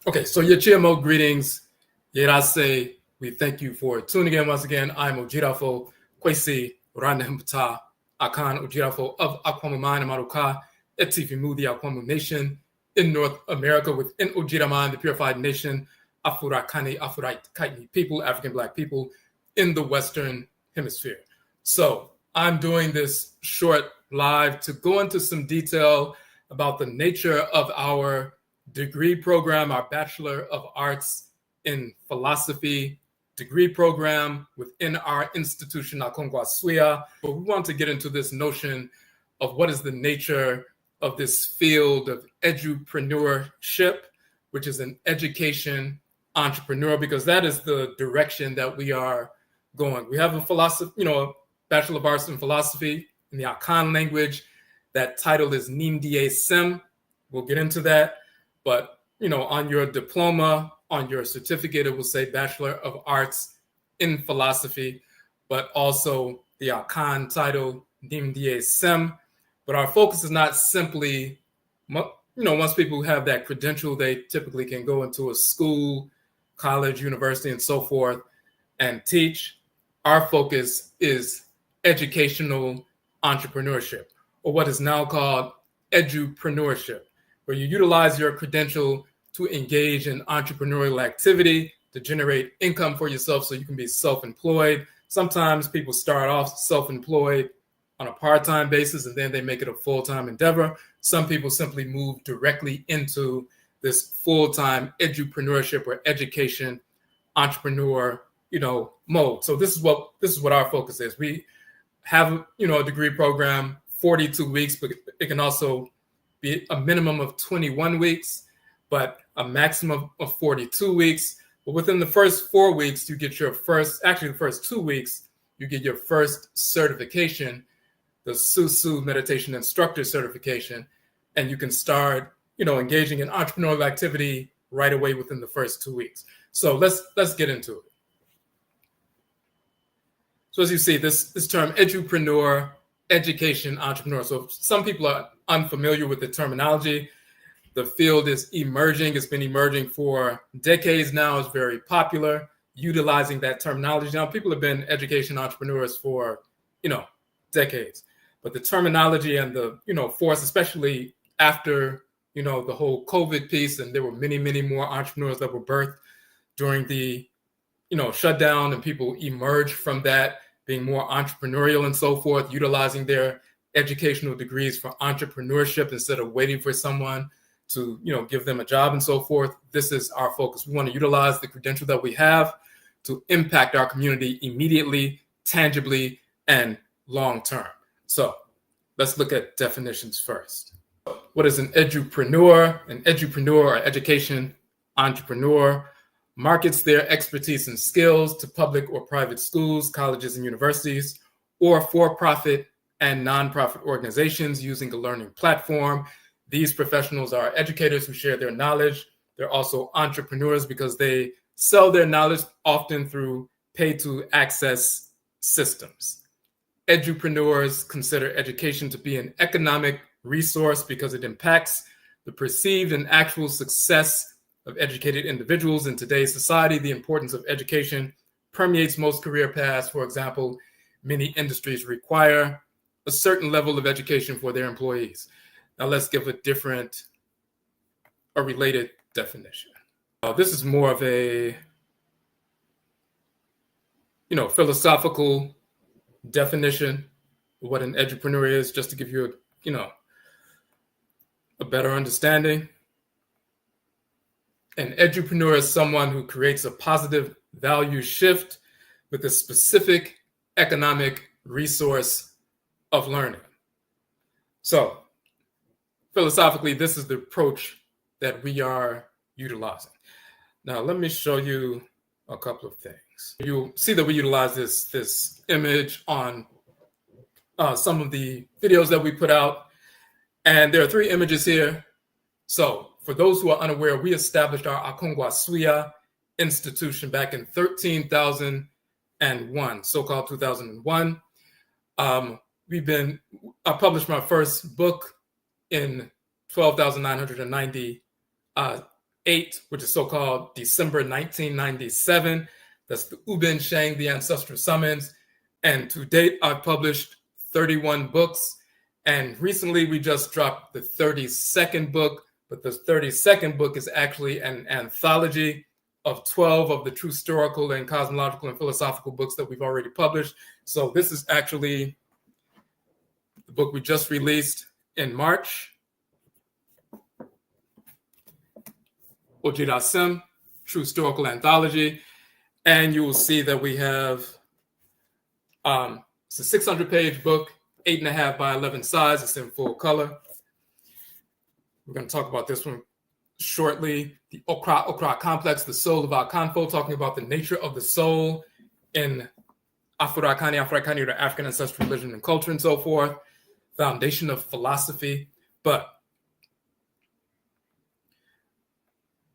Okay, so your GMO greetings. Yerase, we thank you for tuning in once again. I'm Odwirafo, Kwesi, Ranehmta, Akan Odwirafo of Akwamu Maruka, Etifimudi Akwamu Nation in North America within Ojiraman, the purified nation, Afurakani, Afuraitkaitnit people, African Black people in the Western Hemisphere. So I'm doing this short live to go into some detail about the nature of our degree program, our Bachelor of Arts in Philosophy degree program within our institution, AKONGUASUA. But we want to get into this notion of what is the nature of this field of edupreneurship, which is an education entrepreneur, because that is the direction that we are going. We have a philosophy, a Bachelor of Arts in Philosophy in the Akan language. That title is NIMDEESEM. We'll get into that. But, on your diploma, on your certificate, it will say Bachelor of Arts in Philosophy, but also the Akan title, NIMDEESEM. But our focus is not simply, once people have that credential, they typically can go into a school, college, university, and so forth and teach. Our focus is educational entrepreneurship, or what is now called edupreneurship, where you utilize your credential to engage in entrepreneurial activity to generate income for yourself so you can be self-employed. Sometimes people start off self-employed on a part-time basis and then they make it a full-time endeavor. Some people simply move directly into this full-time edupreneurship or education entrepreneur, mode. So this is what our focus is. We have, a degree program, 42 weeks, but it can also be a minimum of 21 weeks, but a maximum of 42 weeks. But within the first 4 weeks, you get the first 2 weeks, you get your first certification, the Susu Meditation Instructor certification, and you can start, engaging in entrepreneurial activity right away within the first 2 weeks. So let's get into it. So as you see, this term edupreneur, education entrepreneur. So some people are unfamiliar with the terminology. The field is emerging. It's been emerging for decades now. It's very popular, utilizing that terminology. Now, people have been education entrepreneurs for, decades. But the terminology and the, force, especially after, the whole COVID piece, and there were many, many more entrepreneurs that were birthed during the, shutdown, and people emerged from that, being more entrepreneurial and so forth, utilizing their educational degrees for entrepreneurship instead of waiting for someone to, give them a job and so forth. This is our focus. We want to utilize the credential that we have to impact our community immediately, tangibly, and long-term. So let's look at definitions first. What is an edupreneur? An edupreneur, or education entrepreneur, markets their expertise and skills to public or private schools, colleges, and universities, or for-profit and nonprofit organizations using a learning platform. These professionals are educators who share their knowledge. They're also entrepreneurs because they sell their knowledge often through pay-to-access systems. Edupreneurs consider education to be an economic resource because it impacts the perceived and actual success of educated individuals in today's society. The importance of education permeates most career paths. For example, many industries require a certain level of education for their employees. Now let's give a related definition. This is more of a, philosophical definition of what an edupreneur is, just to give you a better understanding. An edupreneur is someone who creates a positive value shift with a specific economic resource of learning. So philosophically, this is the approach that we are utilizing. Now, let me show you a couple of things. You'll see that we utilize this image on some of the videos that we put out. And there are 3 images here. So for those who are unaware, we established our AKONGUASUA institution back in 13,001, so-called 2001. I published my first book in 12,990 8, which is so-called December 1997. That's the Ubin Sheng, the Ancestral Summons. And to date, I've published 31 books. And recently, we just dropped the 32nd book. But the 32nd book is actually an anthology of 12 of the true historical and cosmological and philosophical books that we've already published. So this is actually the book we just released in March. NIMDEESEM, True Historical Anthology. And you will see that we have, it's a 600-page book, 8.5 by 11 size. It's in full color. We're going to talk about this one shortly. The Okra Complex, the Soul of Akan, talking about the nature of the soul in Afuraitkaitnit, the African ancestral religion and culture and so forth. Foundation of philosophy.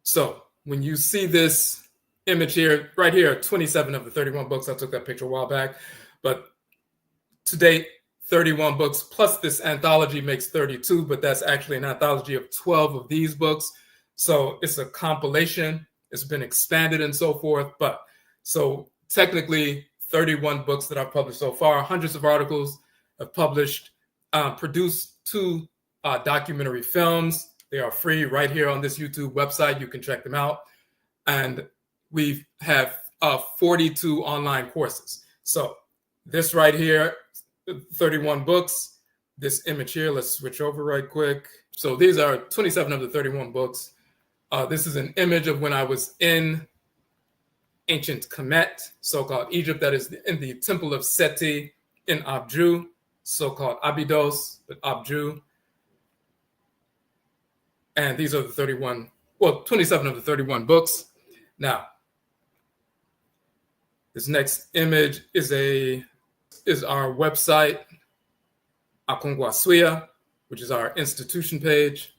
So when you see this image here, right here, 27 of the 31 books, I took that picture a while back, but to date, 31 books plus this anthology makes 32, but that's actually an anthology of 12 of these books. So it's a compilation. It's been expanded and so forth. But so technically 31 books that I've published so far, hundreds of articles I've published, produced 2 documentary films. They are free right here on this YouTube website. You can check them out. And we have 42 online courses. So this right here, 31 books. This image here, let's switch over right quick. So these are 27 of the 31 books. This is an image of when I was in ancient Kemet, so-called Egypt, that is in the Temple of Seti in Abju, so-called Abydos, but Abju. And these are the 27 of the 31 books. Now, this next image is our website, AKONGUASUA, which is our institution page.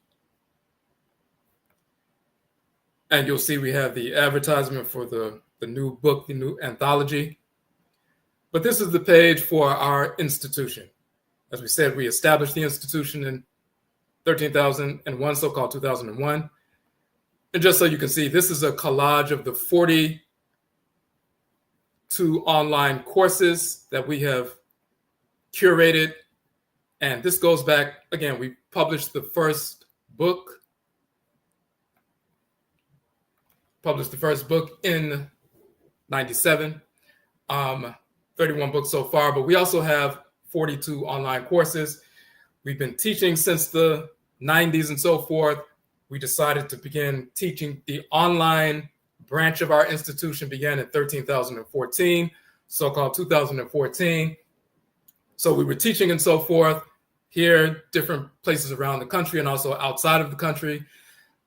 And you'll see we have the advertisement for the new book, the new anthology. But this is the page for our institution. As we said, we established the institution in 13,001, so-called 2001. And just so you can see, this is a collage of the 42 online courses that we have curated. And this goes back, again, we published the first book in 97, 31 books so far, but we also have 42 online courses. We've been teaching since the 90s and so forth. We decided to begin teaching. The online branch of our institution began in 13,014, so-called 2014. So we were teaching and so forth here, different places around the country and also outside of the country.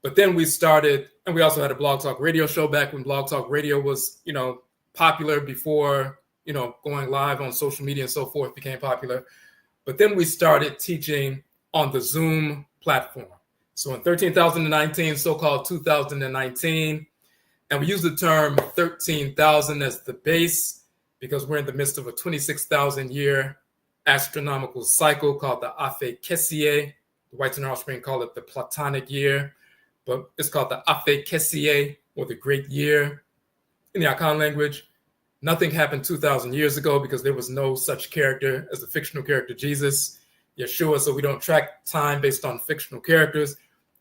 But then we started, and we also had a Blog Talk Radio show back when Blog Talk Radio was, popular before, going live on social media and so forth became popular. But then we started teaching on the Zoom platform. So in 13,019, so-called 2019, and we use the term 13,000 as the base because we're in the midst of a 26,000-year astronomical cycle called the Afuraitkaitnit. The whites and offspring call it the Platonic year, but it's called the Afuraitkaitnit, or the Great Year in the Akan language. Nothing happened 2,000 years ago because there was no such character as the fictional character Jesus, Yeshua. So we don't track time based on fictional characters.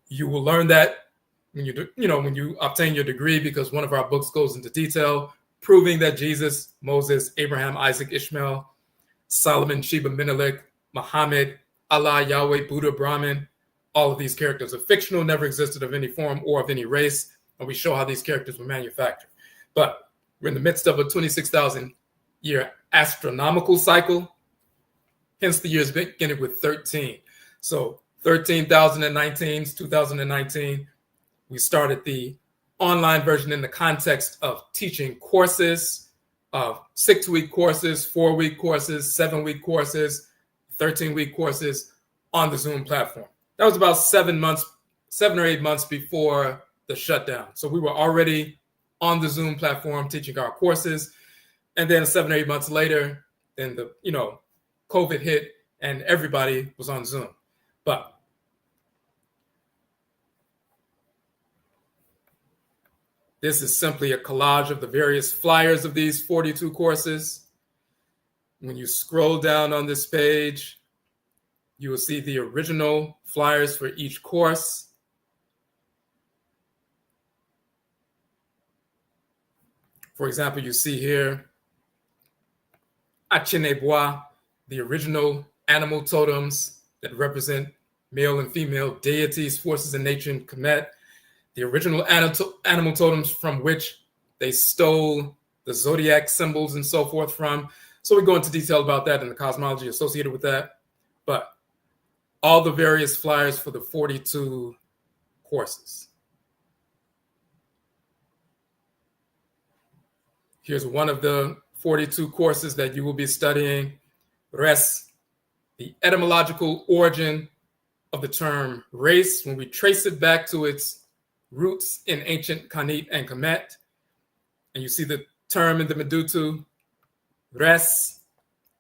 You will learn that when you obtain your degree, because one of our books goes into detail proving that Jesus, Moses, Abraham, Isaac, Ishmael, Solomon, Sheba, Menelik, Muhammad, Allah, Yahweh, Buddha, Brahman, all of these characters are fictional, never existed of any form or of any race, and we show how these characters were manufactured. But we're in the midst of a 26,000-year astronomical cycle, hence the years beginning with 13. So 13,019 is 2019. We started the online version in the context of teaching courses, 6-week courses, 4-week courses, 7-week courses, 13-week courses on the Zoom platform. That was about 7 or 8 months before the shutdown. So we were already on the Zoom platform teaching our courses. And then 7 or 8 months later, then COVID hit and everybody was on Zoom. But This is simply a collage of the various flyers of these 42 courses. When you scroll down on this page, you will see the original flyers for each course. For example, you see here, Achinebois, the original animal totems that represent male and female deities, forces in nature, and Kemet, the original animal totems from which they stole the zodiac symbols and so forth from. So we go into detail about that and the cosmology associated with that. But all the various flyers for the 42 courses. Here's one of the 42 courses that you will be studying. Res, the etymological origin of the term race, when we trace it back to its roots in ancient Kanit and Kemet. And you see the term in the Medutu, res.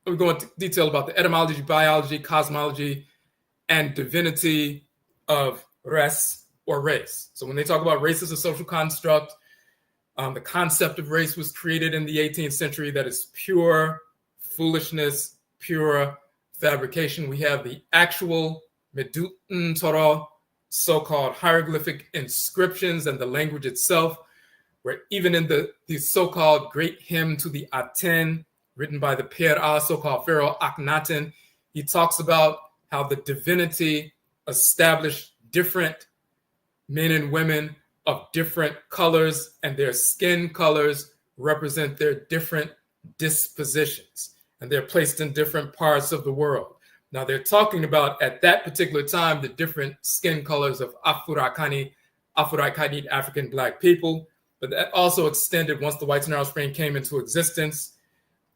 We go into detail about the etymology, biology, cosmology, and divinity of res or race. So when they talk about race as a social construct, the concept of race was created in the 18th century. That is pure foolishness, pure fabrication. We have the actual Medutun Torah, so-called hieroglyphic inscriptions, and the language itself, where even in the so-called great hymn to the Aten, written by the Pera, so-called Pharaoh Akhenaten, he talks about how the divinity established different men and women of different colors, and their skin colors represent their different dispositions, and they're placed in different parts of the world. Now, they're talking about, at that particular time, the different skin colors of Afurakani, Afuraitkaitnit, African Black people, but that also extended once the White Nile Spring came into existence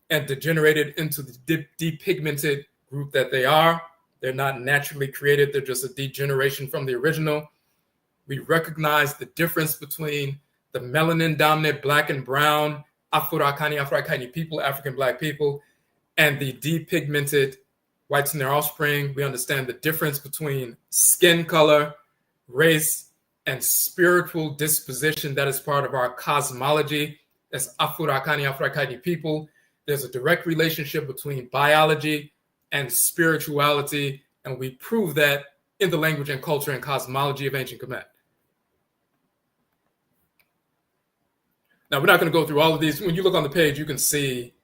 and degenerated into the depigmented group that they are. They're not naturally created. They're just a degeneration from the original. We recognize the difference between the melanin-dominant black and brown Afurakani, Afuraitkaitnit people, African Black people, and the depigmented whites and their offspring. We understand the difference between skin color, race, and spiritual disposition that is part of our cosmology as Afurakani, Afuraitkaitnit people. There's a direct relationship between biology and spirituality, and we prove that in the language and culture and cosmology of ancient Kemet. Now, we're not going to go through all of these. When you look on the page, you can see,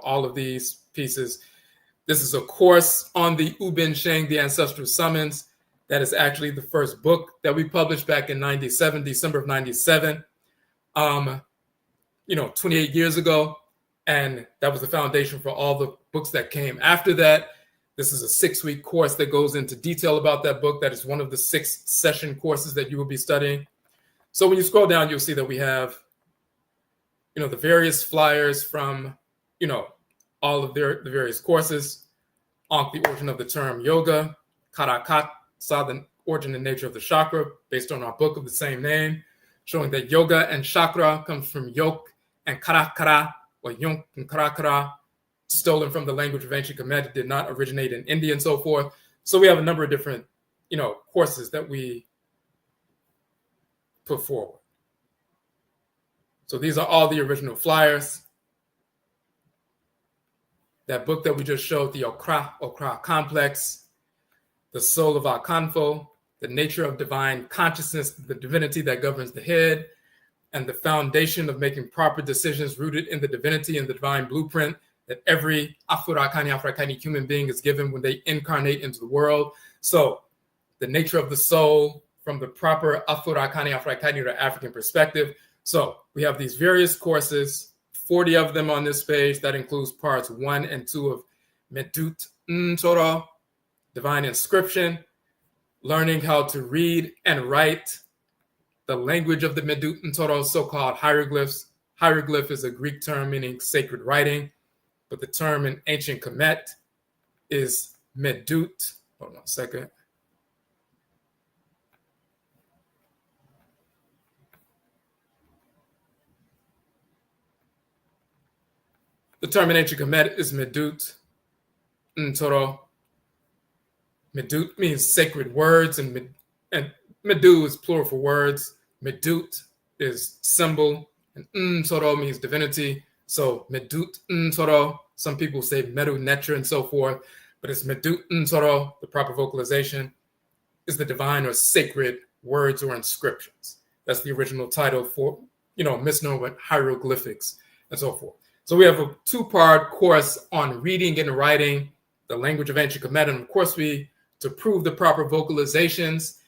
all of these pieces. This is a course on the Ubin Sheng, the Ancestral Summons. That is actually the first book that we published back in December of 97, 28 years ago. And that was the foundation for all the books that came after that. This is a 6-week course that goes into detail about that book. That is one of the 6 session courses that you will be studying. So when you scroll down, you'll see that we have the various flyers from, all of the various courses. On the origin of the term yoga, Karakat, saw the origin and nature of the chakra based on our book of the same name, showing that yoga and chakra comes from yok and karakara, or yunk and karakara, stolen from the language of ancient Kemet, did not originate in India and so forth. So we have a number of different, courses that we put forward. So these are all the original flyers. That book that we just showed, the Okra Complex, the Soul of Akanfo, the Nature of Divine Consciousness, the divinity that governs the head, and the foundation of making proper decisions rooted in the divinity and the divine blueprint that every Afuraitkaitnit human being is given when they incarnate into the world. So the nature of the soul from the proper Afuraitkaitnit or African perspective. So we have these various courses, 40 of them on this page. That includes parts 1 and 2 of Medut Torah, Divine Inscription, learning how to read and write the language of the Medut Torah, so-called hieroglyphs. Hieroglyph is a Greek term meaning sacred writing, but the term in ancient Kemet is Medut. Hold on a second. The term in ancient Kemet is Medut Torah. Medut means sacred words, and Medu is plural for words. Medut is symbol, and Nsoro means divinity. So Medut Nsoro, some people say Medu Netra and so forth, but it's Medut Nsoro, the proper vocalization, is the divine or sacred words or inscriptions. That's the original title for, misnomer with hieroglyphics and so forth. So we have a 2-part course on reading and writing the language of ancient Kemet. And of course, to prove the proper vocalizations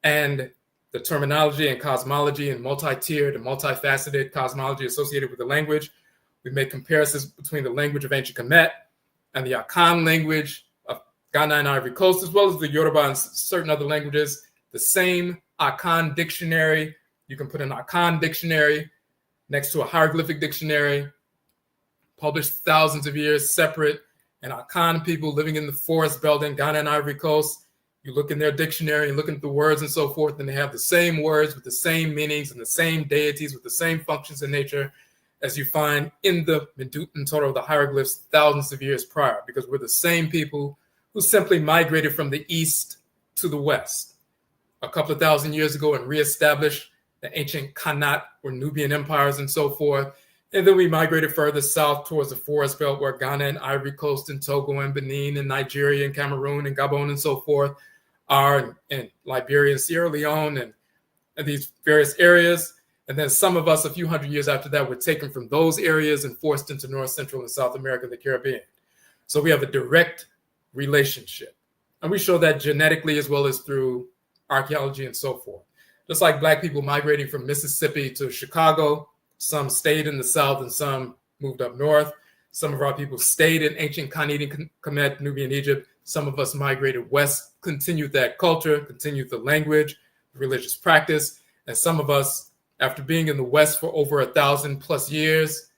and the terminology and cosmology and multi-tiered and multifaceted cosmology associated with the language, we make comparisons between the language of ancient Kemet and the Akan language of Ghana and Ivory Coast, as well as the Yoruba and certain other languages. The same Akan dictionary, you can put an Akan dictionary next to a hieroglyphic dictionary, published thousands of years separate, and Akan people living in the forest belt in Ghana and Ivory Coast, you look in their dictionary and look at the words and so forth, and they have the same words with the same meanings and the same deities with the same functions in nature as you find in the Medut Nsoro, the hieroglyphs, thousands of years prior, because we're the same people who simply migrated from the east to the west a couple of thousand years ago and reestablished the ancient Khanate or Nubian empires and so forth. And then we migrated further south towards the forest belt where Ghana and Ivory Coast and Togo and Benin and Nigeria and Cameroon and Gabon and so forth are, and Liberia and Sierra Leone and these various areas. And then some of us, a few hundred years after that, were taken from those areas and forced into North, Central, and South America and the Caribbean. So we have a direct relationship. And we show that genetically as well as through archaeology and so forth. Just like Black people migrating from Mississippi to Chicago, some stayed in the South and some moved up north. Some of our people stayed in ancient Khanate, Kemet, Nubian Egypt. Some of us migrated west, continued that culture, continued the language, religious practice. And some of us, after being in the West for over 1,000+ years,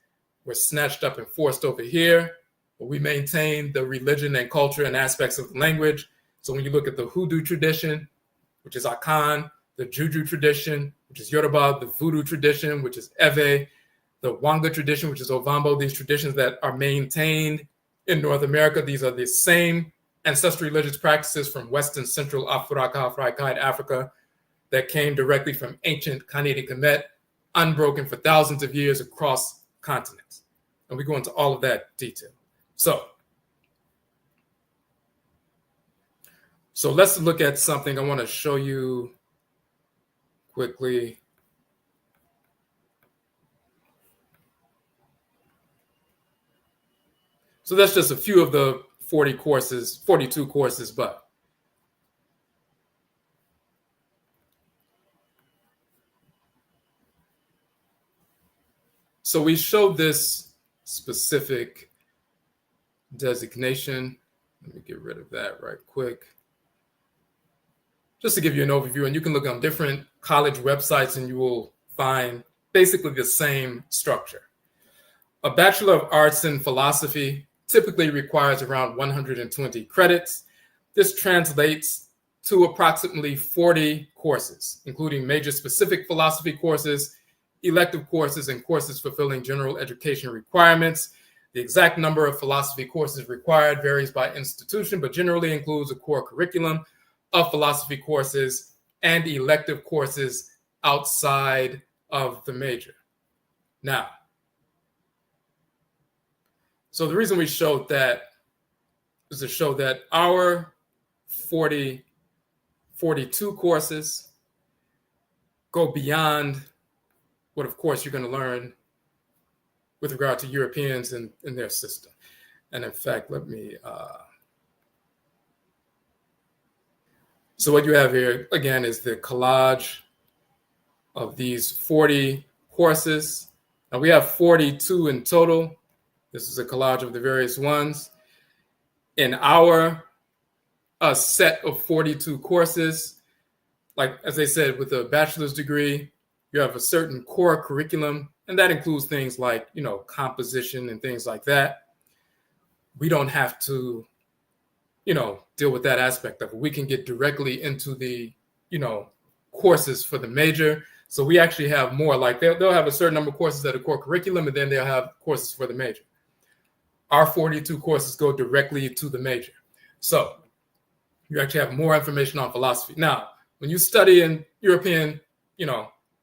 were snatched up and forced over here. But we maintained the religion and culture and aspects of the language. So when you look at the Hoodoo tradition, which is Akan, the Juju tradition, which is Yoruba, the Voodoo tradition, which is Ewe, the Wanga tradition, which is Ovambo, these traditions that are maintained in North America, these are the same ancestral religious practices from West and Central Afuraitkaitnit, Africa, that came directly from ancient Khanate Kemet, unbroken for thousands of years across continents. And we go into all of that detail. So let's look at something I want to show you quickly. So that's just a few of the 42 courses, but so we showed this specific designation. Let me get rid of that right quick. Just to give you an overview, and you can look on different college websites and you will find basically the same structure. A Bachelor of Arts in Philosophy typically requires around 120 credits. This translates to approximately 40 courses, including major specific philosophy courses, elective courses, and courses fulfilling general education requirements. The exact number of philosophy courses required varies by institution, but generally includes a core curriculum of philosophy courses and elective courses outside of the major. Now, so the reason we showed that is to show that our 42 courses go beyond what, of course, you're going to learn with regard to Europeans and their system. And in fact, let me... So what you have here, again, is the collage of these 40 courses. Now we have 42 in total. This is a collage of the various ones. In our set of 42 courses, like as I said, with a bachelor's degree, you have a certain core curriculum, and that includes things like, composition and things like that. We don't have to deal with that aspect of it. We can get directly into the, courses for the major. So we actually have more, like they'll have a certain number of courses that are core curriculum, and then they'll have courses for the major. Our 42 courses go directly to the major. So you actually have more information on philosophy. Now, when you study in European,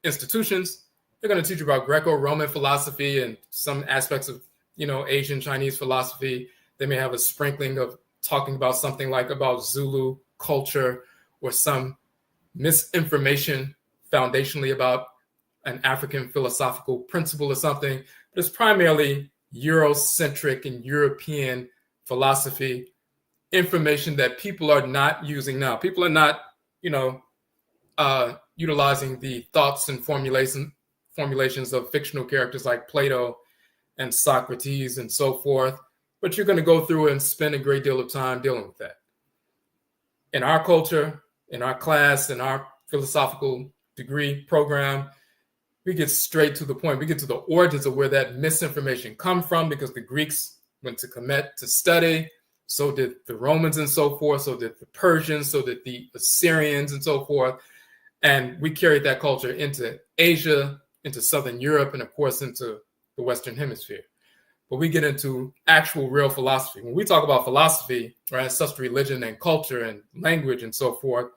institutions, They're going to teach you about Greco-Roman philosophy and some aspects of, Asian Chinese philosophy. They may have a sprinkling of talking about something like about Zulu culture or some misinformation foundationally about an African philosophical principle or something. But it's primarily Eurocentric and European philosophy, information that people are not using now. People are not, utilizing the thoughts and formulations of fictional characters like Plato and Socrates and so forth. But you're going to go through and spend a great deal of time dealing with that. In our culture, in our class, in our philosophical degree program, we get straight to the point. We get to the origins of where that misinformation come from, because the Greeks went to Kemet to study. So did the Romans and so forth. So did the Persians. So did the Assyrians and so forth. And we carried that culture into Asia, into Southern Europe, and of course into the Western Hemisphere. But we get into actual real philosophy. When we talk about philosophy, right, it's such religion and culture and language and so forth,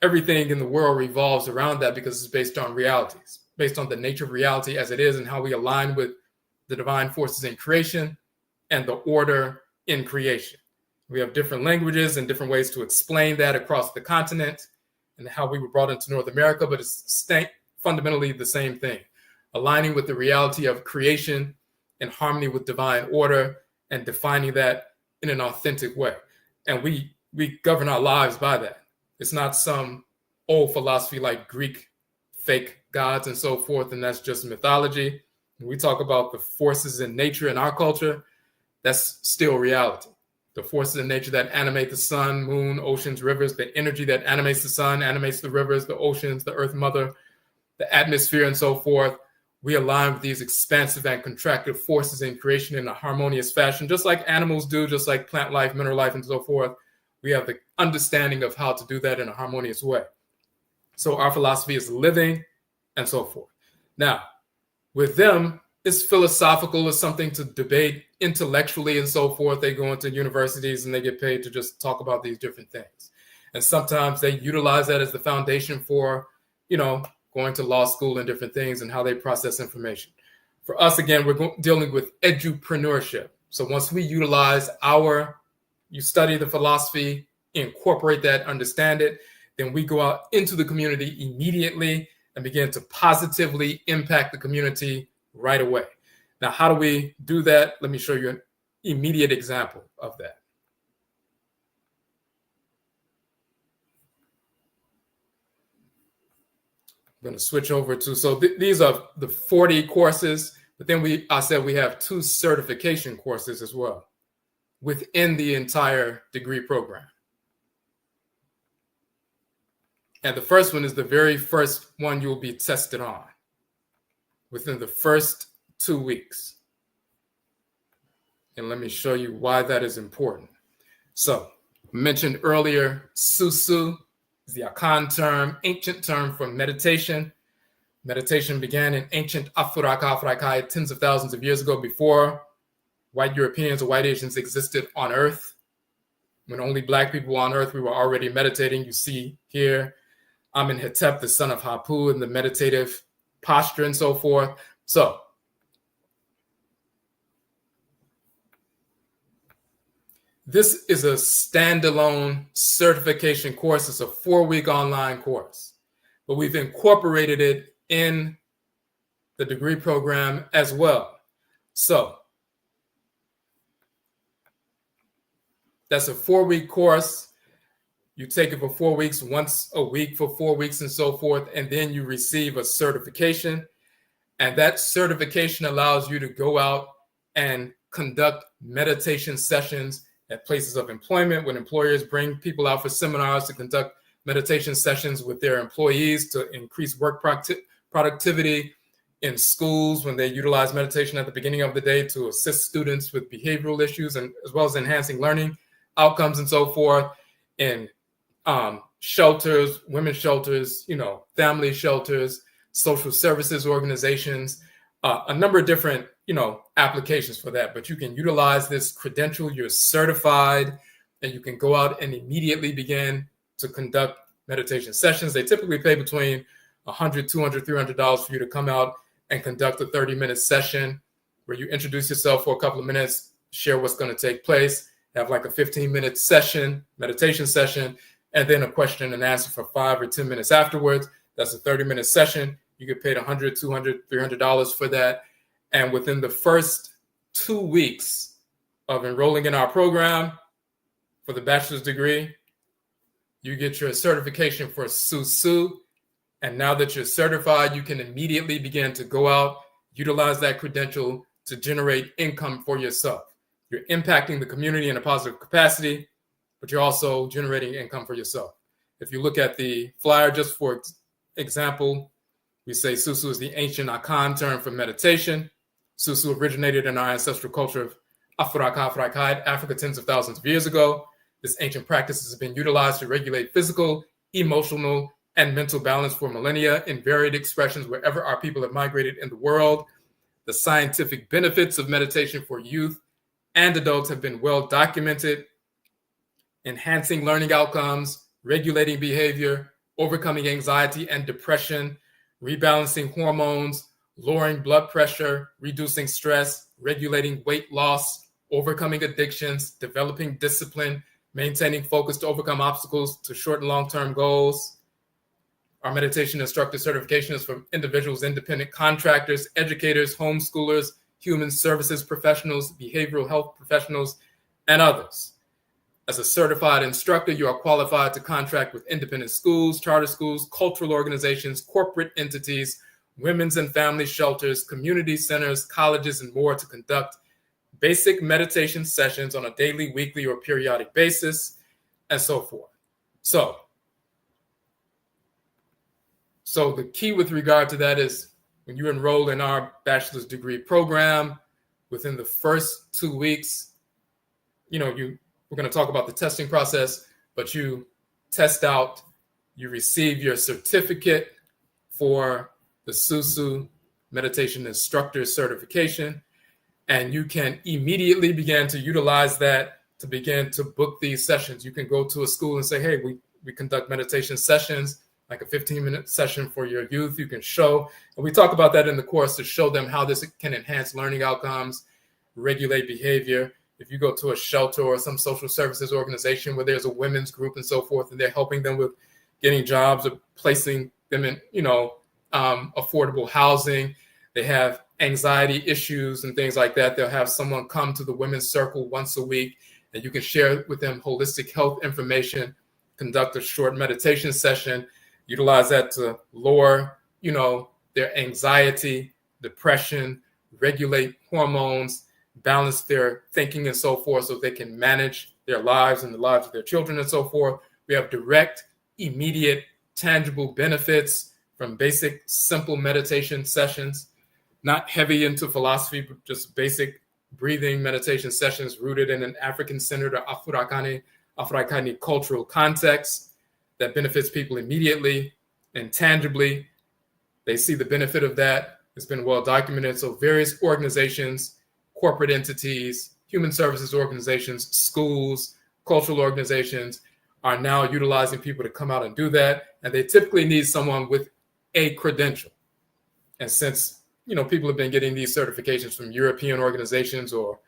everything in the world revolves around that, because it's based on realities, based on the nature of reality as it is and how we align with the divine forces in creation and the order in creation. We have different languages and different ways to explain that across the continent and how we were brought into North America, but it's fundamentally the same thing, aligning with the reality of creation in harmony with divine order and defining that in an authentic way. And we govern our lives by that. It's not some old philosophy like Greek fake gods and so forth, and that's just mythology. When we talk about the forces in nature in our culture, that's still reality. The forces in nature that animate the sun, moon, oceans, rivers, the energy that animates the sun, animates the rivers, the oceans, the earth mother, the atmosphere, and so forth. We align with these expansive and contractive forces in creation in a harmonious fashion, just like animals do, just like plant life, mineral life, and so forth. We have the understanding of how to do that in a harmonious way. So our philosophy is living and so forth. Now, with them, it's philosophical, it's something to debate intellectually and so forth. They go into universities and they get paid to just talk about these different things. And sometimes they utilize that as the foundation for, going to law school and different things and how they process information. For us, again, we're dealing with edupreneurship. So once we utilize you study the philosophy, incorporate that, understand it, then we go out into the community immediately and begin to positively impact the community right away. Now, how do we do that? Let me show you an immediate example of that. I'm going to switch over to, so these are the 40 courses, but then I said we have 2 certification courses as well within the entire degree program. And the first one is the very first one you'll be tested on within the first 2 weeks. And let me show you why that is important. So, I mentioned earlier, Susu is the Akan term, ancient term for meditation. Meditation began in ancient Afuraitkaitnit tens of thousands of years ago, before white Europeans or white Asians existed on Earth. When only Black people were on Earth, we were already meditating. You see here, Amenhotep, the son of Hapu, in the meditative posture and so forth. So, this is a standalone certification course. It's a 4-week online course, but we've incorporated it in the degree program as well. So that's a 4-week course. You take it for 4 weeks, once a week for 4 weeks and so forth, and then you receive a certification. And that certification allows you to go out and conduct meditation sessions at places of employment, when employers bring people out for seminars to conduct meditation sessions with their employees to increase work productivity, in schools when they utilize meditation at the beginning of the day to assist students with behavioral issues, and as well as enhancing learning outcomes and so forth, in shelters, women's shelters, family shelters, social services organizations, a number of different applications for that. But you can utilize this credential, you're certified, and you can go out and immediately begin to conduct meditation sessions. They typically pay between $100, $200, $300 for you to come out and conduct a 30-minute session where you introduce yourself for a couple of minutes, share what's going to take place, have like a 15-minute session, meditation session, and then a question and answer for 5 or 10 minutes afterwards. That's a 30-minute session. You get paid $100, $200, $300 for that. And within the first 2 weeks of enrolling in our program for the bachelor's degree, you get your certification for SUSU. And now that you're certified, you can immediately begin to go out, utilize that credential to generate income for yourself. You're impacting the community in a positive capacity, but you're also generating income for yourself. If you look at the flyer, just for example, we say Susu is the ancient Akan term for meditation. Susu originated in our ancestral culture of Afuraitkaitnit, Africa, tens of thousands of years ago. This ancient practice has been utilized to regulate physical, emotional, and mental balance for millennia in varied expressions wherever our people have migrated in the world. The scientific benefits of meditation for youth and adults have been well documented, enhancing learning outcomes, regulating behavior, overcoming anxiety and depression, rebalancing hormones, lowering blood pressure, reducing stress, regulating weight loss, overcoming addictions, developing discipline, maintaining focus to overcome obstacles to short and long-term goals. Our meditation instructor certification is for individuals, independent contractors, educators, homeschoolers, human services professionals, behavioral health professionals, and others. As a certified instructor, you are qualified to contract with independent schools, charter schools, cultural organizations, corporate entities, women's and family shelters, community centers, colleges, and more to conduct basic meditation sessions on a daily, weekly, or periodic basis, and so forth. So the key with regard to that is when you enroll in our bachelor's degree program, within the first 2 weeks, we're going to talk about the testing process, but you test out, you receive your certificate for the SUSU meditation instructor certification, and you can immediately begin to utilize that to begin to book these sessions. You can go to a school and say, hey, we conduct meditation sessions, like a 15-minute session for your youth. You can show, and we talk about that in the course, to show them how this can enhance learning outcomes, regulate behavior. If you go to a shelter or some social services organization where there's a women's group and so forth, and they're helping them with getting jobs or placing them in, affordable housing, they have anxiety issues and things like that, they'll have someone come to the women's circle once a week, and you can share with them holistic health information, conduct a short meditation session, utilize that to lower, their anxiety, depression, regulate hormones, balance their thinking and so forth, so they can manage their lives and the lives of their children and so forth. We have direct, immediate, tangible benefits from basic, simple meditation sessions, not heavy into philosophy, but just basic breathing meditation sessions rooted in an African-centered or Afuraitkaitnit cultural context that benefits people immediately and tangibly. They see the benefit of that. It's been well documented. So various organizations, corporate entities, human services organizations, schools, cultural organizations are now utilizing people to come out and do that. And they typically need someone with a credential. And since, people have been getting these certifications from European organizations or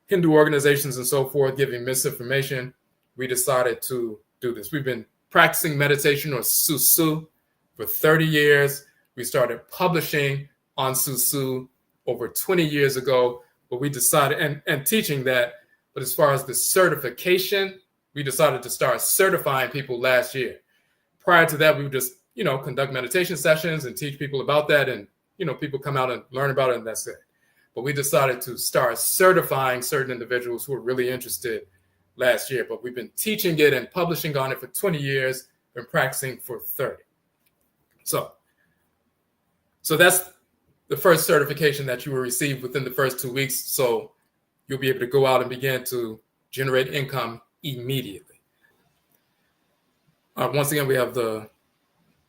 Hindu organizations and so forth, giving misinformation, we decided to do this. We've been practicing meditation or SUSU for 30 years. We started publishing on SUSU over 20 years ago, but we decided, and teaching that, but as far as the certification, we decided to start certifying people last year. Prior to that, we would just, conduct meditation sessions and teach people about that, and, people come out and learn about it, and that's it. But we decided to start certifying certain individuals who are really interested last year. But we've been teaching it and publishing on it for 20 years, been practicing for 30. So that's the first certification that you will receive within the first 2 weeks. So you'll be able to go out and begin to generate income immediately. Once again, we have the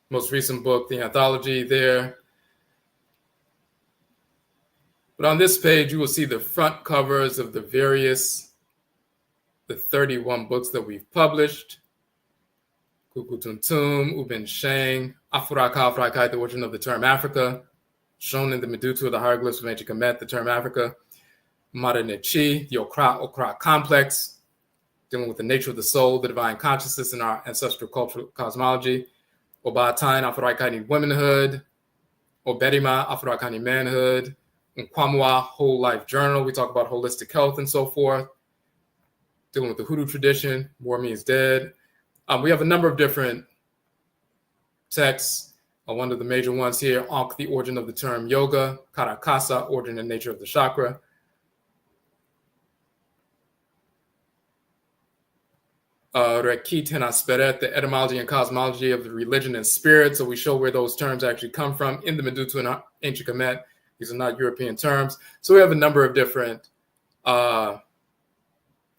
most recent book, the anthology there. But on this page, you will see the front covers of the 31 books that we've published. Kukutuntum, Uben Sheng, Afuraitkaitnit, the origin of the term Africa, shown in the Medutu of the hieroglyphs of ancient Kemet, the term Africa. Madanechi, the Okra complex, dealing with the nature of the soul, the divine consciousness in our ancestral cultural cosmology. Obatain, Afuraitkaitnit womanhood. Oberima, Afurakani manhood. Nkwamua, whole life journal. We talk about holistic health and so forth. Dealing with the Hoodoo tradition, war means dead. We have a number of different texts. One of the major ones here, Ankh, the origin of the term yoga. Karakasa, origin and nature of the chakra. Rekit and Asperet, the etymology and cosmology of the religion and spirit. So we show where those terms actually come from in the Medutu and ancient Kemet. These are not European terms. So we have a number of different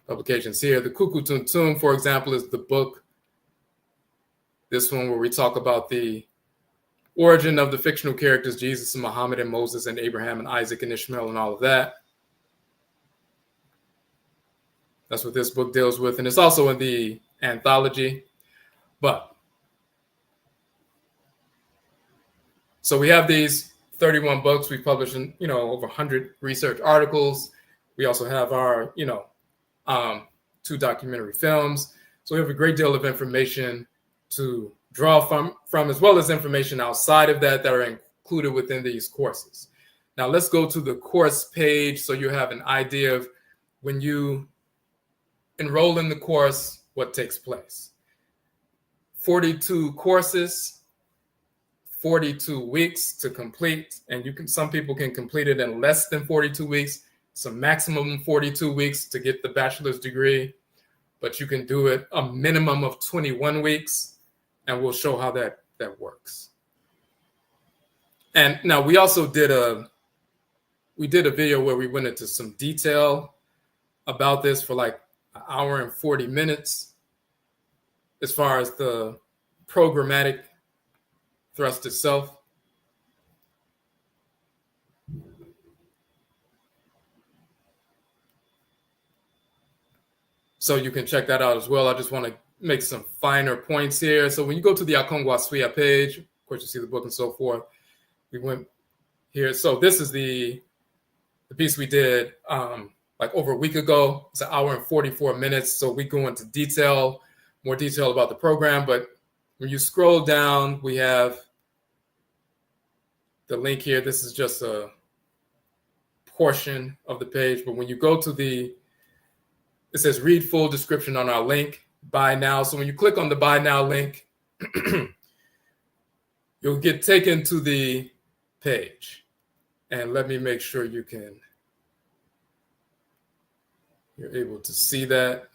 publications here. The Kuku Tuntum, for example, is the book. This one where we talk about the origin of the fictional characters, Jesus and Muhammad and Moses and Abraham and Isaac and Ishmael and all of that. That's what this book deals with. And it's also in the anthology. So we have these 31 books. We published in, over 100 research articles. We also have our, 2 documentary films. So we have a great deal of information to draw from, as well as information outside of that are included within these courses. Now let's go to the course page so you have an idea of when you enroll in the course, what takes place. 42 courses, 42 weeks to complete, and some people can complete it in less than 42 weeks. It's a maximum 42 weeks to get the bachelor's degree, but you can do it a minimum of 21 weeks, and we'll show how that works. And now we also did a video where we went into some detail about this for like an hour and 40 minutes as far as the programmatic thrust itself. So you can check that out as well. I just want to make some finer points here. So when you go to the AKONGUASUA page, of course you see the book and so forth. We went here. So this is the piece we did like over a week ago. It's an hour and 44 minutes. So we go into more detail about the program. But when you scroll down, we have the link here. This is just a portion of the page. But when you go to it says read full description on our link, buy now. So when you click on the buy now link, you'll get taken to the page. And let me make sure you're able to see that.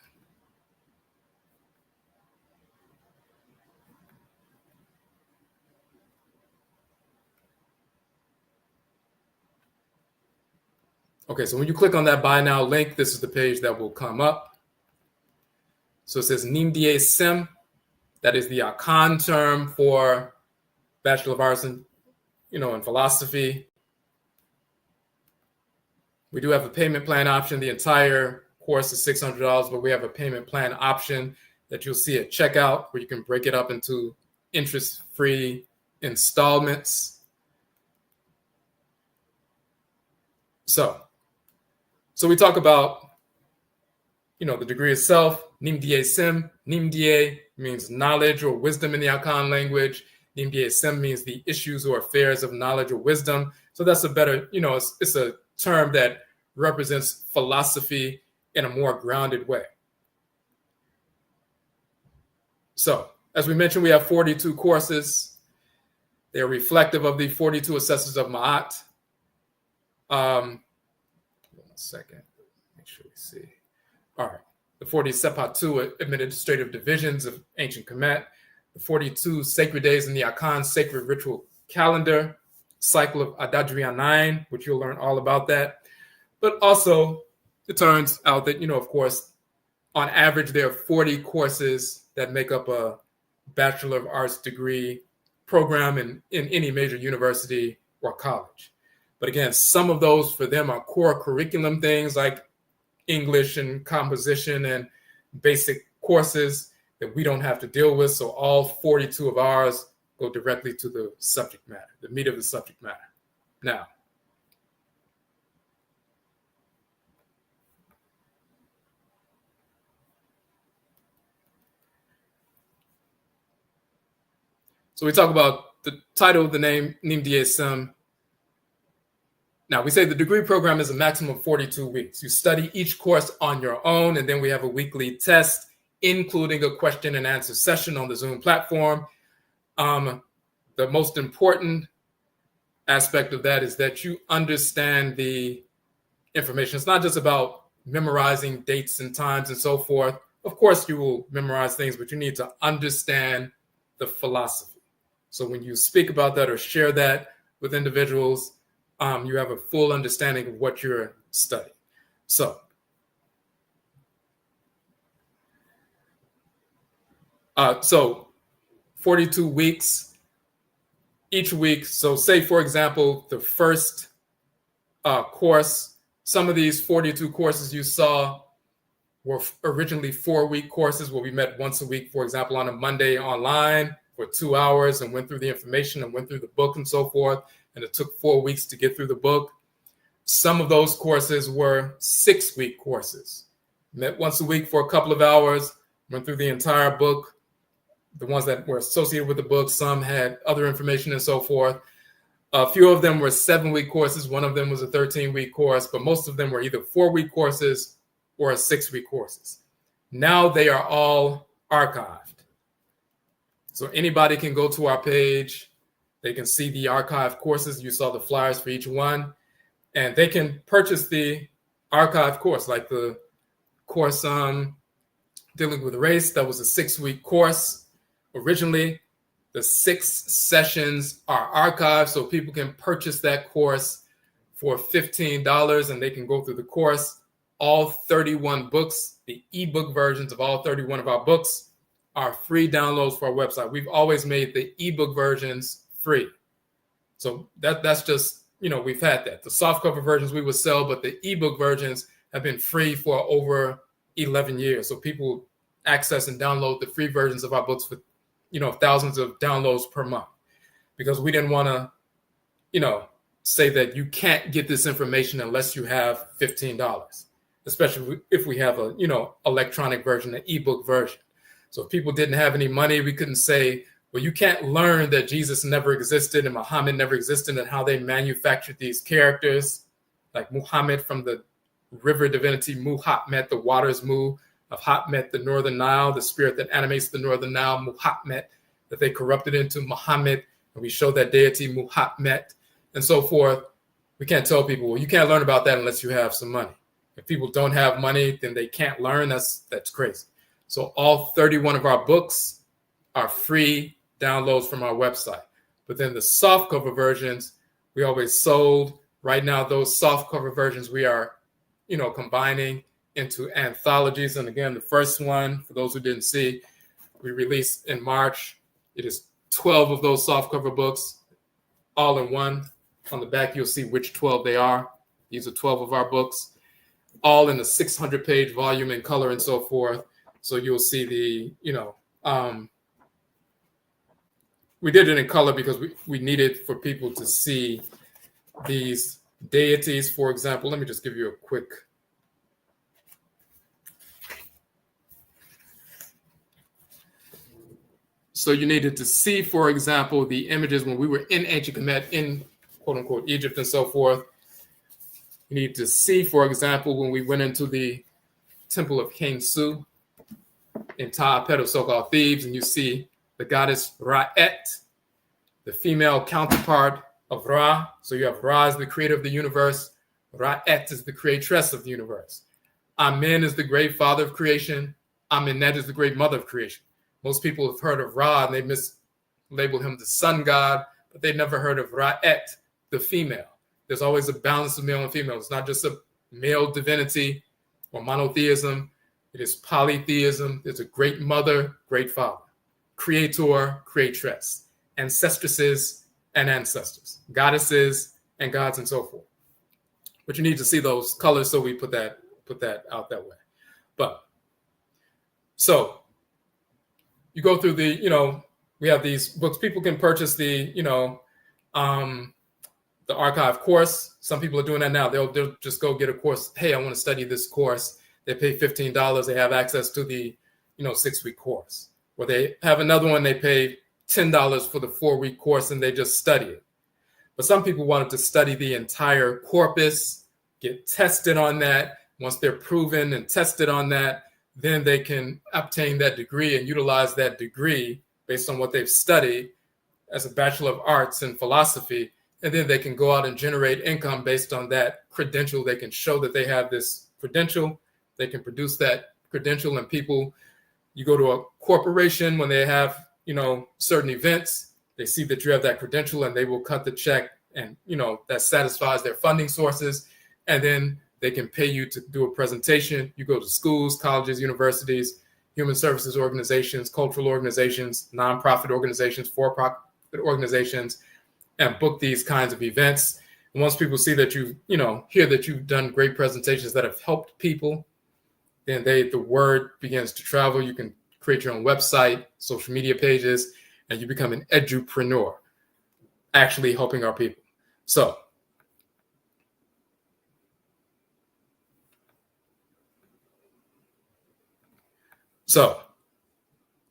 Okay, so when you click on that buy now link, this is the page that will come up. So it says NIMDEESEM. That is the Akan term for Bachelor of Arts in philosophy. We do have a payment plan option. The entire course is $600, but we have a payment plan option that you'll see at checkout where you can break it up into interest-free installments. So we talk about, the degree itself, NIMDEESEM. NIMDEE means knowledge or wisdom in the Akan language. NIMDEESEM means the issues or affairs of knowledge or wisdom. So that's a better, it's a term that represents philosophy in a more grounded way. So, as we mentioned, we have 42 courses. They're reflective of the 42 assessors of Ma'at. One second, make sure we see. All right, the 40 Sepatu administrative divisions of ancient Kemet, the 42 sacred days in the Akan sacred ritual calendar, cycle of Adadria 9, which you'll learn all about that. But also, it turns out that, of course, on average, there are 40 courses that make up a Bachelor of Arts degree program in any major university or college. But again, some of those for them are core curriculum things like English and composition and basic courses that we don't have to deal with. So all 42 of ours go directly to the subject matter, the meat of the subject matter. Now, so we talk about the title of the name, NIMDEESEM. Now, we say the degree program is a maximum of 42 weeks. You study each course on your own, and then we have a weekly test, including a question and answer session on the Zoom platform. The most important aspect of that is that you understand the information. It's not just about memorizing dates and times and so forth. Of course, you will memorize things, but you need to understand the philosophy. So when you speak about that or share that with individuals, you have a full understanding of what you're studying. So, 42 weeks, each week. So say, for example, the first course, some of these 42 courses you saw were originally 4-week courses where we met once a week, for example, on a Monday online for 2 hours and went through the information and went through the book and so forth. And it took 4 weeks to get through the book. Some of those courses were 6-week courses. Met once a week for a couple of hours, went through the entire book. The ones that were associated with the book, some had other information and so forth. A few of them were 7-week courses. One of them was a 13-week course, but most of them were either 4-week courses or 6-week courses. Now they are all archived. So anybody can go to our page. They can see the archived courses. You saw the flyers for each one. And they can purchase the archived course, like the course dealing with race. That was a 6-week course. Originally, the 6 sessions are archived, so people can purchase that course for $15, and they can go through the course. All 31 books, the ebook versions of all 31 of our books, are free downloads for our website. We've always made the ebook versions free. So that's just, we've had that. The softcover versions we would sell, but the ebook versions have been free for over 11 years. So people access and download the free versions of our books for thousands of downloads per month, because we didn't want to, say that you can't get this information unless you have $15, especially if we have a, electronic version, an ebook version. So if people didn't have any money, we couldn't say, well, you can't learn that Jesus never existed and Muhammad never existed and how they manufactured these characters, like Muhammad from the river divinity Muhammad, the waters Mu, of Hatmet, the Northern Nile, the spirit that animates the Northern Nile, Muhammad, that they corrupted into Muhammad, and we show that deity Muhammad, and so forth. We can't tell people, well, you can't learn about that unless you have some money. If people don't have money, then they can't learn. That's crazy. So all 31 of our books are free downloads from our website. But then the softcover versions, we always sold. Right now, those softcover versions we are, combining into anthologies. And again, the first one, for those who didn't see, we released in March. It is 12 of those softcover books, all in one. On the back, you'll see which 12 they are. These are 12 of our books, all in a 600-page volume in color and so forth. So you'll see the, we did it in color because we needed for people to see these deities. For example, let me just give you a quick. So you needed to see, for example, the images when we were in ancient Kemet, in quote-unquote Egypt and so forth. You need to see, for example, when we went into the temple of Khonsu in Ta'apet of so-called Thebes, and you see the goddess Ra'et, the female counterpart of Ra. So you have Ra as the creator of the universe. Ra'et is the creatress of the universe. Amen is the great father of creation. Amenet is the great mother of creation. Most people have heard of Ra and they mislabel him the sun god, but they never heard of Ra'et, the female. There's always a balance of male and female. It's not just a male divinity or monotheism. It is polytheism. There's a great mother, great father, creator, creatress, ancestresses and ancestors, goddesses and gods and so forth. But you need to see those colors, so we put that out that way. But so you go through the, we have these books. People can purchase the archive course. Some people are doing that now. They'll just go get a course. Hey, I want to study this course. They pay $15. They have access to the 6-week course. Or they have another one. They pay $10 for the 4-week course and they just study it. But some people wanted to study the entire corpus, get tested on that. Once they're proven and tested on that, then they can obtain that degree and utilize that degree based on what they've studied as a Bachelor of Arts in philosophy. And then they can go out and generate income based on that credential. They can show that they have this credential. They can produce that credential, and people, you go to a corporation when they have, certain events, they see that you have that credential and they will cut the check, and, that satisfies their funding sources. And then they can pay you to do a presentation. You go to schools, colleges, universities, human services organizations, cultural organizations, nonprofit organizations, for-profit organizations, and book these kinds of events. And once people see that hear that you've done great presentations that have helped people, then the word begins to travel. You can create your own website, social media pages, and you become an edupreneur, actually helping our people. So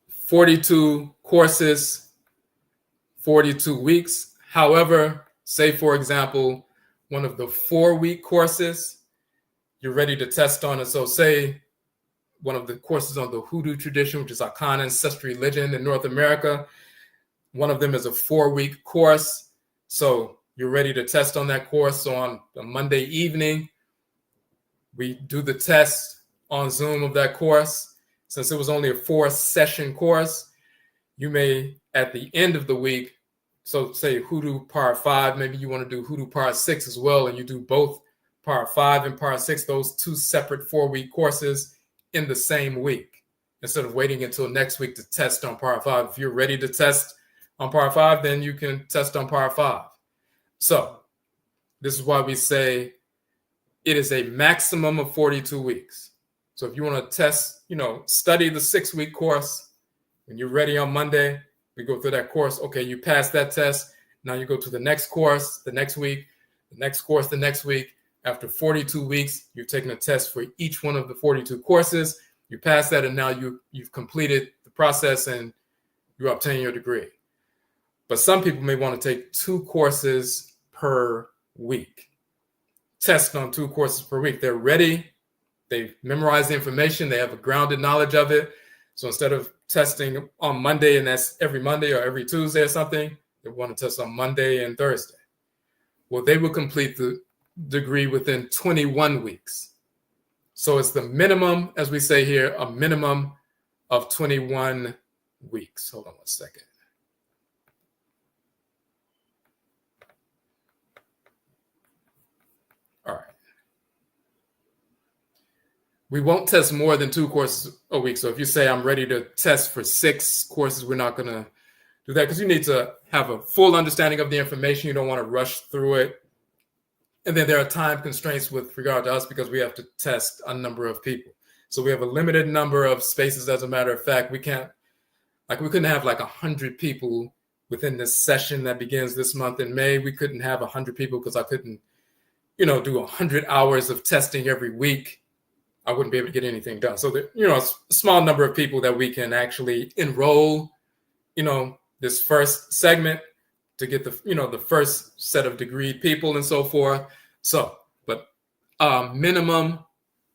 42 courses, 42 weeks. However, say, for example, one of the 4-week courses you're ready to test on. And so say one of the courses on the Hoodoo tradition, which is Akan ancestral religion in North America. One of them is a 4-week course. So you're ready to test on that course. So on a Monday evening, we do the test on Zoom of that course. Since it was only a 4-session course, you may, at the end of the week, so say Hoodoo Part 5, maybe you want to do Hoodoo Part 6 as well, and you do both Part 5 and Part 6, those 2 separate 4-week courses in the same week, instead of waiting until next week to test on Part 5. If you're ready to test on Part 5, then you can test on Part 5. So this is why we say it is a maximum of 42 weeks. So if you want to test, study the 6-week course, when you're ready on Monday, we go through that course. Okay, you passed that test. Now you go to the next course the next week, the next course the next week. After 42 weeks, you've taken a test for each one of the 42 courses. You pass that, and now you've completed the process and you obtain your degree. But some people may want to take 2 courses per week. Test on 2 courses per week. They're ready. They've memorized the information. They have a grounded knowledge of it. So instead of testing on Monday, and that's every Monday or every Tuesday or something, they want to test on Monday and Thursday. Well, they will complete the degree within 21 weeks. So it's the minimum, as we say here, a minimum of 21 weeks. Hold on one second. All right. We won't test more than 2 courses a week. So if you say I'm ready to test for 6 courses, we're not going to do that, because you need to have a full understanding of the information. You don't want to rush through it. And then there are time constraints with regard to us, because we have to test a number of people. So we have a limited number of spaces. As a matter of fact, we couldn't have 100 people within this session that begins this month in May. We couldn't have 100 people because I couldn't, do 100 hours of testing every week. I wouldn't be able to get anything done. So a small number of people that we can actually enroll, this first segment to get the first set of degree people and so forth. So, but a minimum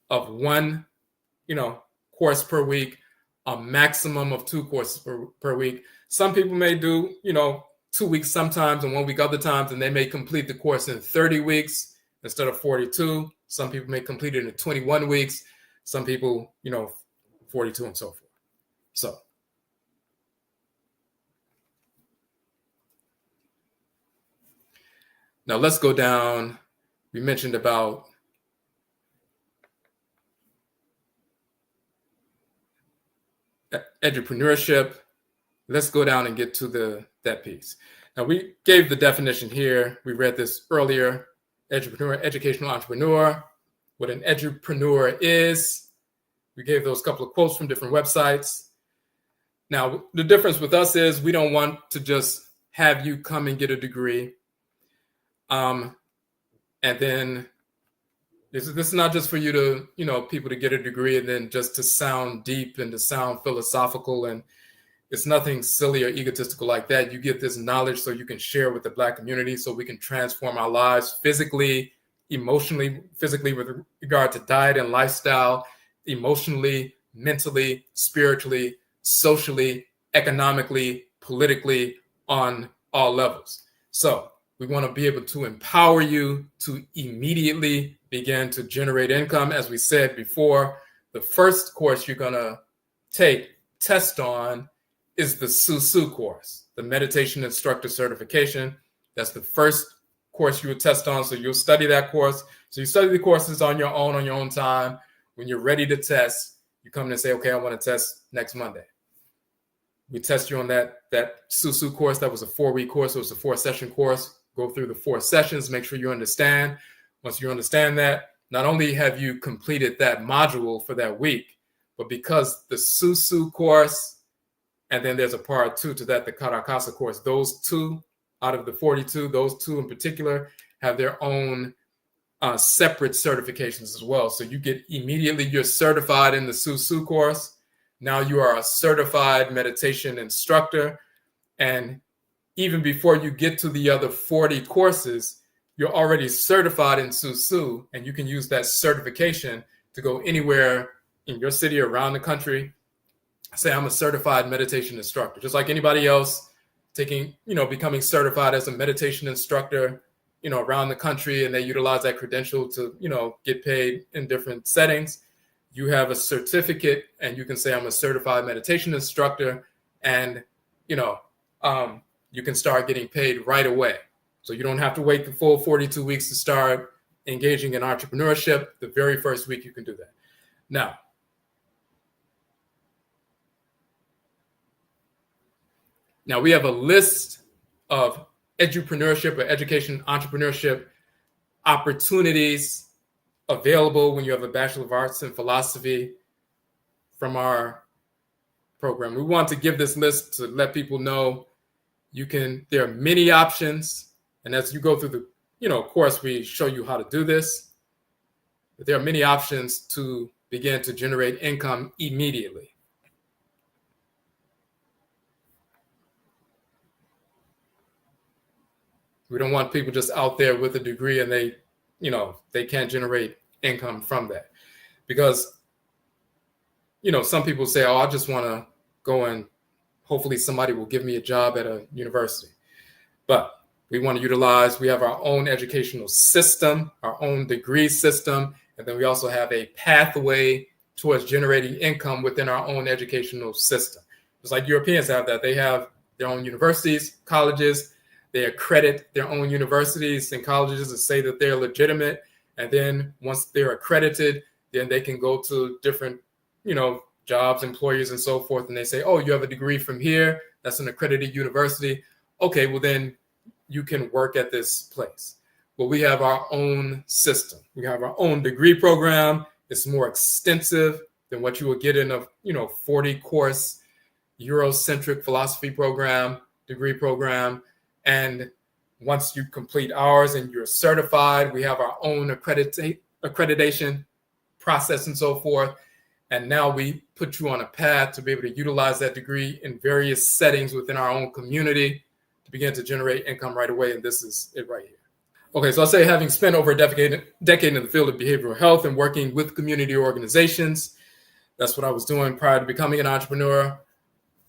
of 1, course per week, a maximum of 2 courses per week. Some people may do, 2 weeks sometimes and 1 week other times, and they may complete the course in 30 weeks instead of 42. Some people may complete it in 21 weeks. Some people, 42 and so forth. So now let's go down. We mentioned about edupreneurship. Let's go down and get to that piece. Now, we gave the definition here. We read this earlier. Edupreneur, educational entrepreneur. What an edupreneur is. We gave those couple of quotes from different websites. Now, the difference with us is we don't want to just have you come and get a degree. And then this is not just for you to, people to get a degree and then just to sound deep and to sound philosophical. And it's nothing silly or egotistical like that. You get this knowledge so you can share with the Black community, so we can transform our lives physically, emotionally, physically with regard to diet and lifestyle, emotionally, mentally, spiritually, socially, economically, politically, on all levels. So we want to be able to empower you to immediately begin to generate income. As we said before, the first course you're going to test on is the SUSU course, the Meditation Instructor Certification. That's the first course you would test on. So you'll study that course. So you study the courses on your own time. When you're ready to test, you come in and say, okay, I want to test next Monday. We test you on that SUSU course. That was a 4-week course. It was a 4-session course. Go through the 4 sessions, make sure you understand. Once you understand that, not only have you completed that module for that week, but because the SUSU course, and then there's a part 2 to that, the Karakasa course, those 2 out of the 42, those 2 in particular have their own separate certifications as well. So you get immediately, you're certified in the SUSU course. Now you are a certified meditation instructor. And even before you get to the other 40 courses, you're already certified in SUSU, and you can use that certification to go anywhere in your city, around the country. Say, I'm a certified meditation instructor, just like anybody else becoming certified as a meditation instructor, around the country, and they utilize that credential to, get paid in different settings. You have a certificate, and you can say, I'm a certified meditation instructor, and, you can start getting paid right away. So you don't have to wait the full 42 weeks to start engaging in entrepreneurship. The very first week you can do that. Now we have a list of edupreneurship or education entrepreneurship opportunities available when you have a Bachelor of Arts in Philosophy from our program. We want to give this list to let people know there are many options. And as you go through the course, we show you how to do this. But there are many options to begin to generate income immediately. We don't want people just out there with a degree and they can't generate income from that. Because, some people say, oh, I just want to go and hopefully somebody will give me a job at a university. But we want to we have our own educational system, our own degree system, and then we also have a pathway towards generating income within our own educational system. Just like Europeans have that. They have their own universities, colleges. They accredit their own universities and colleges to say that they're legitimate. And then once they're accredited, then they can go to different, jobs, employers, and so forth. And they say, oh, you have a degree from here. That's an accredited university. Okay, well, then you can work at this place. But we have our own system. We have our own degree program. It's more extensive than what you would get in a 40-course Eurocentric philosophy program, degree program. And once you complete ours and you're certified, we have our own accreditation process and so forth. And now we put you on a path to be able to utilize that degree in various settings within our own community to begin to generate income right away. And this is it right here. Okay, so I'll say, having spent over a decade in the field of behavioral health and working with community organizations, that's what I was doing prior to becoming an entrepreneur.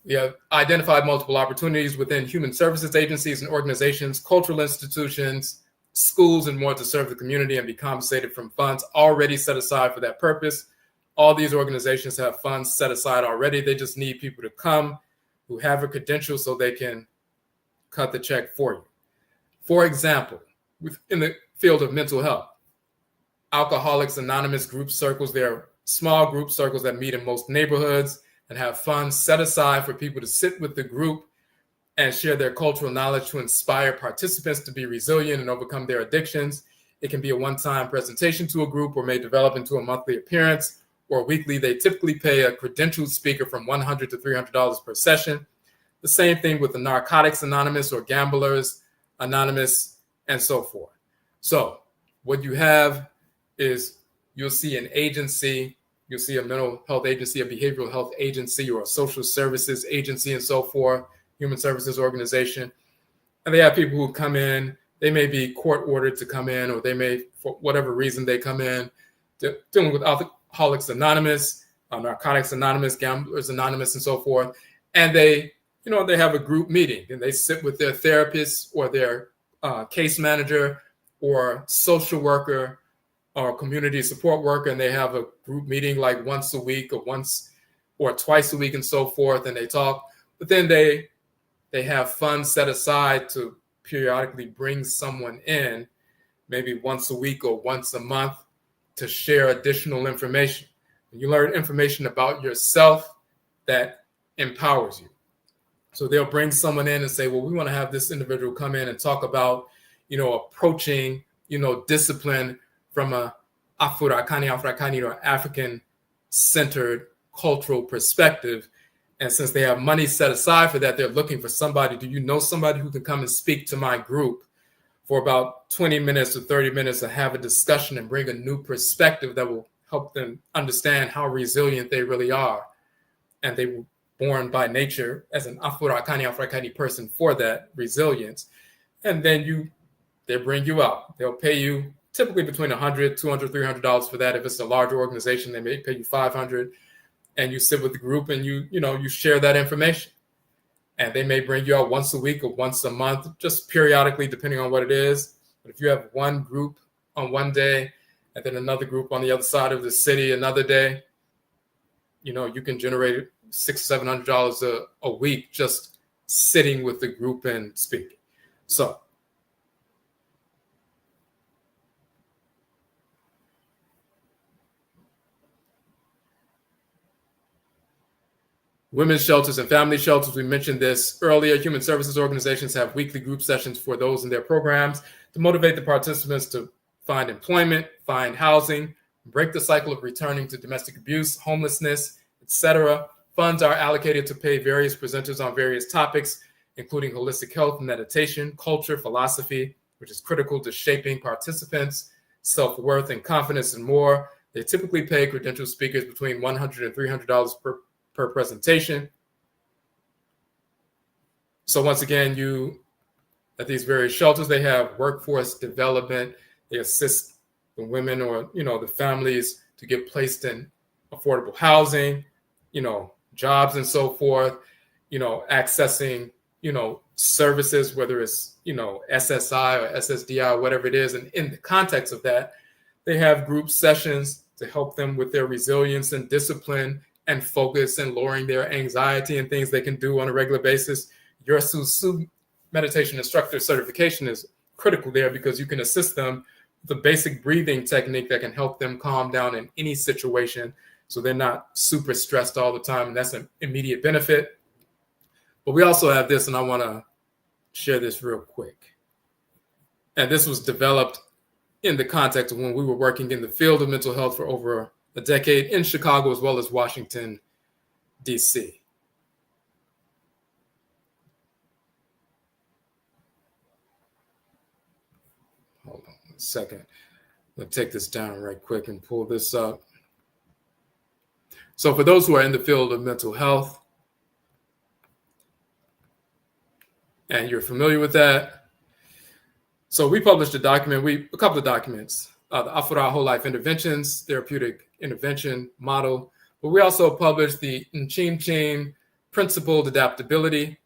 We have identified multiple opportunities within human services agencies and organizations, cultural institutions, schools, and more to serve the community and be compensated from funds already set aside for that purpose. All these organizations have funds set aside already. They just need people to come who have a credential so they can cut the check for you. For example, in the field of mental health, Alcoholics Anonymous group circles, they're small group circles that meet in most neighborhoods and have funds set aside for people to sit with the group and share their cultural knowledge to inspire participants to be resilient and overcome their addictions. It can be a one-time presentation to a group or may develop into a monthly appearance or weekly, they typically pay a credentialed speaker from $100 to $300 per session. The same thing with the Narcotics Anonymous or Gamblers Anonymous and so forth. So what you have is you'll see an agency, you'll see a mental health agency, a behavioral health agency, or a social services agency and so forth, human services organization. And they have people who come in, they may be court ordered to come in, or they may, for whatever reason, they come in dealing with Alcoholics Anonymous, Narcotics Anonymous, Gamblers Anonymous, and so forth. And they have a group meeting and they sit with their therapist or their case manager or social worker or community support worker, and they have a group meeting like once a week or once or twice a week and so forth, and they talk. But then they have funds set aside to periodically bring someone in, maybe once a week or once a month, to share additional information. You learn information about yourself that empowers you. So they'll bring someone in and say, well, we want to have this individual come in and talk about, approaching, discipline from a Afurakani or African-centered cultural perspective. And since they have money set aside for that, they're looking for somebody. Do you know somebody who can come and speak to my group for about 20 minutes or 30 minutes and have a discussion and bring a new perspective that will help them understand how resilient they really are? And they were born by nature as an Afuraitkaitnit person for that resilience. And then they bring you out. They'll pay you typically between $100, $200, $300 for that. If it's a larger organization, they may pay you $500. And you sit with the group and you share that information. And they may bring you out once a week or once a month, just periodically, depending on what it is. But if you have one group on one day and then another group on the other side of the city another day, you can generate $600, $700 a week just sitting with the group and speaking. So women's shelters and family shelters, we mentioned this earlier. Human services organizations have weekly group sessions for those in their programs to motivate the participants to find employment, find housing, break the cycle of returning to domestic abuse, homelessness, etc. Funds are allocated to pay various presenters on various topics, including holistic health, meditation, culture, philosophy, which is critical to shaping participants' self-worth and confidence, and more. They typically pay credentialed speakers between $100 and $300 per presentation. So once again, at these various shelters, they have workforce development. They assist the women or, the families to get placed in affordable housing, jobs and so forth, accessing, services, whether it's, SSI or SSDI, whatever it is. And in the context of that, they have group sessions to help them with their resilience and discipline and focus and lowering their anxiety and things they can do on a regular basis. Your SUSU meditation instructor certification is critical there because you can assist them with a basic breathing technique that can help them calm down in any situation so they're not super stressed all the time. And that's an immediate benefit. But we also have this, and I want to share this real quick. And this was developed in the context of when we were working in the field of mental health for over a decade in Chicago as well as Washington, D.C. Hold on a second. Let me take this down right quick and pull this up. So for those who are in the field of mental health and you're familiar with that, so we published a couple of documents, the Afura Whole Life Interventions, Therapeutic Intervention Model, but we also published the NIMDEESEM Principled Adaptability.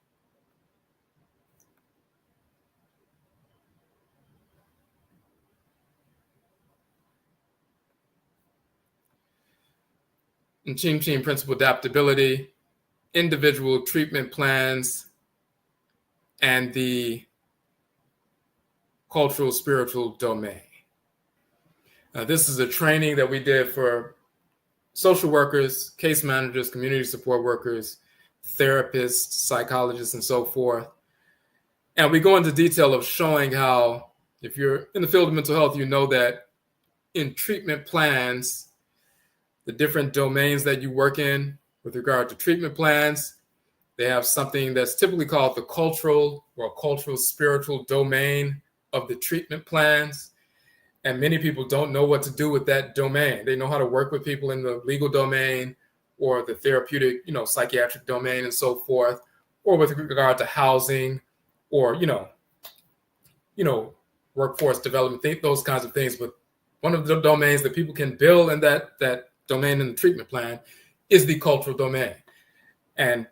NIMDEESEM Principled Adaptability, Individual Treatment Plans, and the Cultural Spiritual Domain. This is a training that we did for social workers, case managers, community support workers, therapists, psychologists, and so forth. And we go into detail of showing how, if you're in the field of mental health, you know that in treatment plans, the different domains that you work in with regard to treatment plans. They have something that's typically called the cultural or cultural spiritual domain of the treatment plans. And many people don't know what to do with that domain. They know how to work with people in the legal domain or the therapeutic, psychiatric domain and so forth, or with regard to housing or, workforce development, those kinds of things. But one of the domains that people can build in that domain in the treatment plan is the cultural domain. And,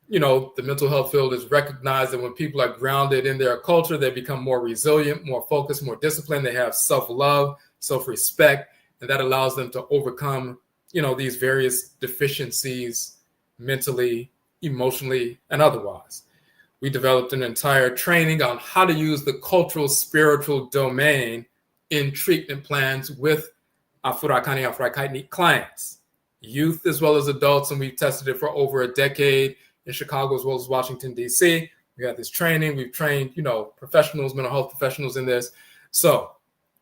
the mental health field is recognized that when people are grounded in their culture, they become more resilient, more focused, more disciplined. They have self-love, self-respect, and that allows them to overcome, these various deficiencies mentally, emotionally, and otherwise. We developed an entire training on how to use the cultural spiritual domain in treatment plans with Afurakani, Afuraitkaitnit clients, youth as well as adults, and we've tested it for over a decade in Chicago as well as Washington, D.C. We got this training. We've trained, professionals, mental health professionals in this. So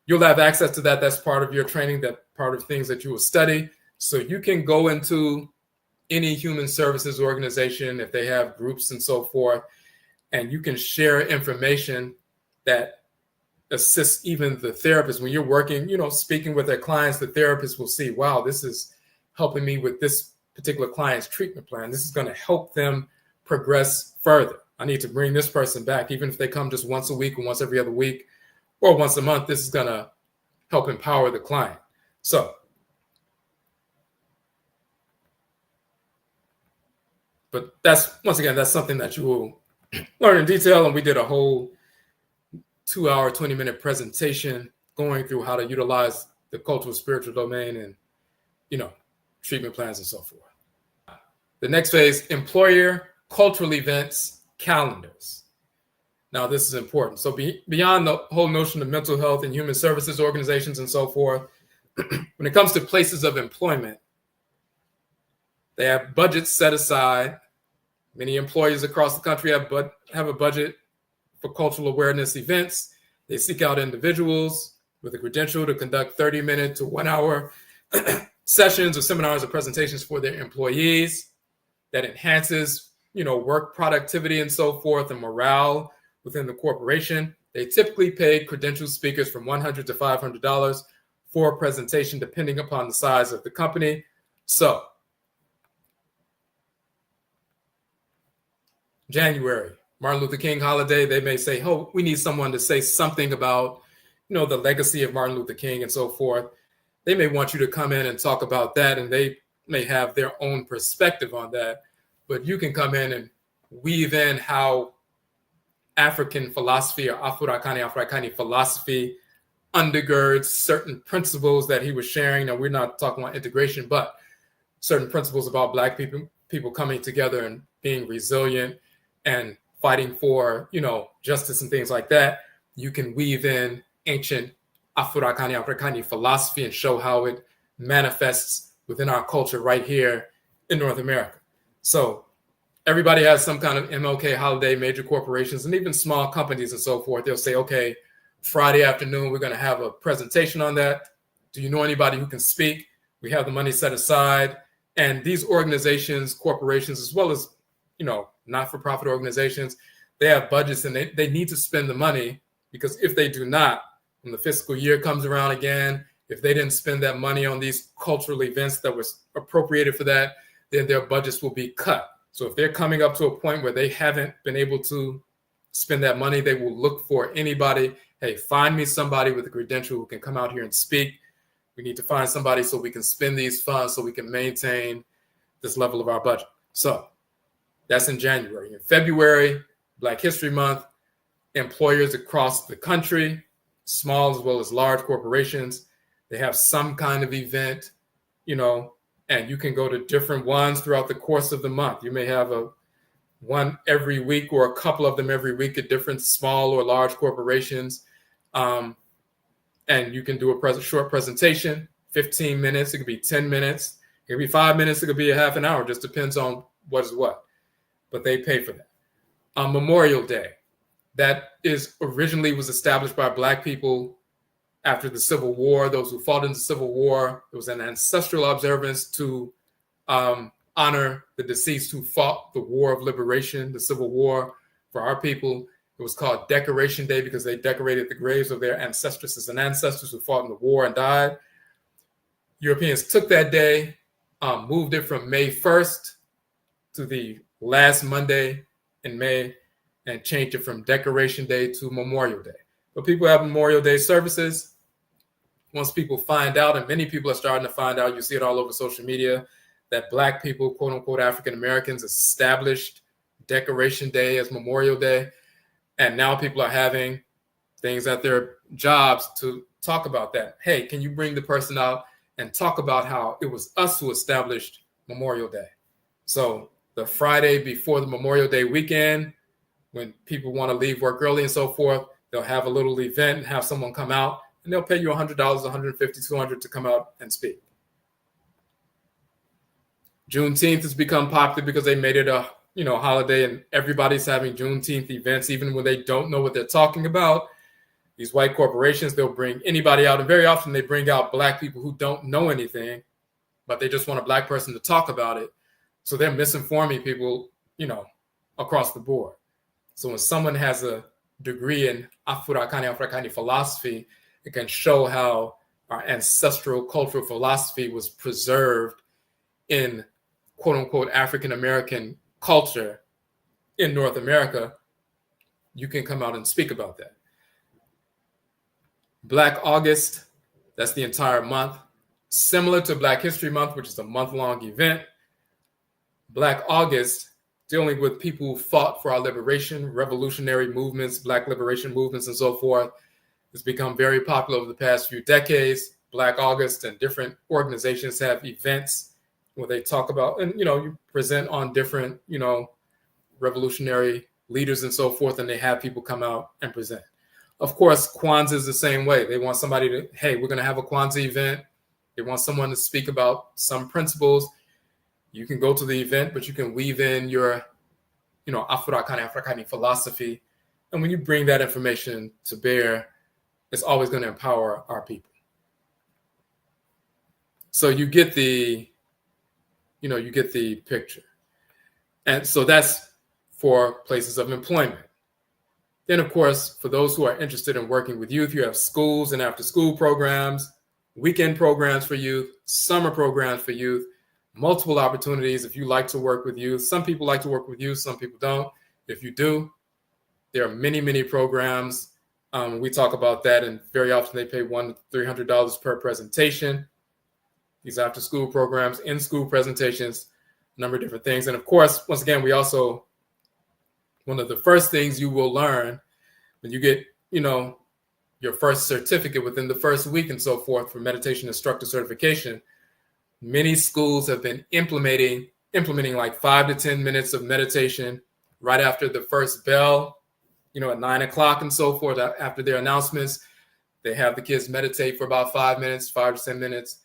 you'll have access to that. That's part of your training, that part of things that you will study. So you can go into any human services organization if they have groups and so forth, and you can share information that assists even the therapist. When you're working, speaking with their clients, the therapist will see, wow, this is helping me with this particular client's treatment plan. This is going to help them progress further. I need to bring this person back, even if they come just once a week or once every other week or once a month. This is going to help empower the client. So, but that's something that you will learn in detail. And we did a whole 2-hour, 20-minute presentation going through how to utilize the cultural spiritual domain and, treatment plans and so forth. The next phase, employer cultural events calendars. Now, this is important. So beyond the whole notion of mental health and human services organizations and so forth, when it comes to places of employment, they have budgets set aside. Many employers across the country have a budget for cultural awareness events. They seek out individuals with a credential to conduct 30-minute to 1-hour sessions or seminars or presentations for their employees that enhances, work productivity and so forth and morale within the corporation. They typically pay credentialed speakers from $100 to $500 for a presentation, depending upon the size of the company. So, January, Martin Luther King holiday, they may say, oh, we need someone to say something about, the legacy of Martin Luther King and so forth. They may want you to come in and talk about that, and they may have their own perspective on that. But you can come in and weave in how African philosophy or Afuraitkaitnit philosophy undergirds certain principles that he was sharing. Now, we're not talking about integration, but certain principles about Black people coming together and being resilient and fighting for, justice and things like that. You can weave in ancient Afuraitkaitnit philosophy and show how it manifests within our culture right here in North America. So everybody has some kind of MLK holiday, major corporations, and even small companies and so forth. They'll say, okay, Friday afternoon, we're going to have a presentation on that. Do you know anybody who can speak? We have the money set aside. And these organizations, corporations, as well as, not-for-profit organizations, they have budgets and they need to spend the money, because if they do not, when the fiscal year comes around again, if they didn't spend that money on these cultural events that was appropriated for that, then their budgets will be cut. So if they're coming up to a point where they haven't been able to spend that money, they will look for anybody. Hey, find me somebody with a credential who can come out here and speak. We need to find somebody so we can spend these funds so we can maintain this level of our budget. So that's in January. In February, Black History Month, employers across the country, small as well as large corporations, they have some kind of event, and you can go to different ones throughout the course of the month. You may have one every week or a couple of them every week at different small or large corporations. And you can do a short presentation, 15 minutes. It could be 10 minutes. It could be 5 minutes. It could be a half an hour. It just depends on what is what. But they pay for that. Memorial Day. That was established by Black people after the Civil War, those who fought in the Civil War. It was an ancestral observance to honor the deceased who fought the War of Liberation, the Civil War for our people. It was called Decoration Day because they decorated the graves of their ancestresses and ancestors who fought in the war and died. Europeans took that day, moved it from May 1st to the last Monday in May, and changed it from Decoration Day to Memorial Day. But people have Memorial Day services. Once people find out, and many people are starting to find out, you see it all over social media, that Black people, quote unquote, African Americans, established Decoration Day as Memorial Day. And now people are having things at their jobs to talk about that. Hey, can you bring the person out and talk about how it was us who established Memorial Day? So the Friday before the Memorial Day weekend, when people want to leave work early and so forth, they'll have a little event and have someone come out, and they'll pay you $100, $150, $200 to come out and speak. Juneteenth has become popular because they made it a holiday, and everybody's having Juneteenth events, even when they don't know what they're talking about. These white corporations, they'll bring anybody out, and very often they bring out Black people who don't know anything, but they just want a Black person to talk about it. So they're misinforming people, across the board. So when someone has a degree in Afurakani philosophy, it can show how our ancestral cultural philosophy was preserved in quote unquote African American culture in North America. You can come out and speak about that. Black August, that's the entire month. Similar to Black History Month, which is a month-long event, Black August, dealing with people who fought for our liberation, revolutionary movements, Black liberation movements, and so forth, has become very popular over the past few decades. Black August and different organizations have events where they talk about, and you present on different, revolutionary leaders and so forth, and they have people come out and present. Of course, Kwanzaa is the same way. They want somebody to, hey, we're going to have a Kwanzaa event. They want someone to speak about some principles. You can go to the event, but you can weave in your, Afurakani philosophy. And when you bring that information to bear, it's always going to empower our people. So you get the picture. And so that's for places of employment. Then, of course, for those who are interested in working with youth, you have schools and after-school programs, weekend programs for youth, summer programs for youth, multiple opportunities if you like to work with youth. Some people like to work with youth, some people don't. If you do, there are many, many programs. We talk about that, and very often they pay $100 to $300 per presentation. These after-school programs, in-school presentations, a number of different things. And of course, once again, one of the first things you will learn when you get, your first certificate within the first week and so forth for meditation instructor certification, many schools have been implementing like 5 to 10 minutes of meditation right after the first bell, at 9 o'clock and so forth. After their announcements, they have the kids meditate for about 5 minutes, 5 to 10 minutes,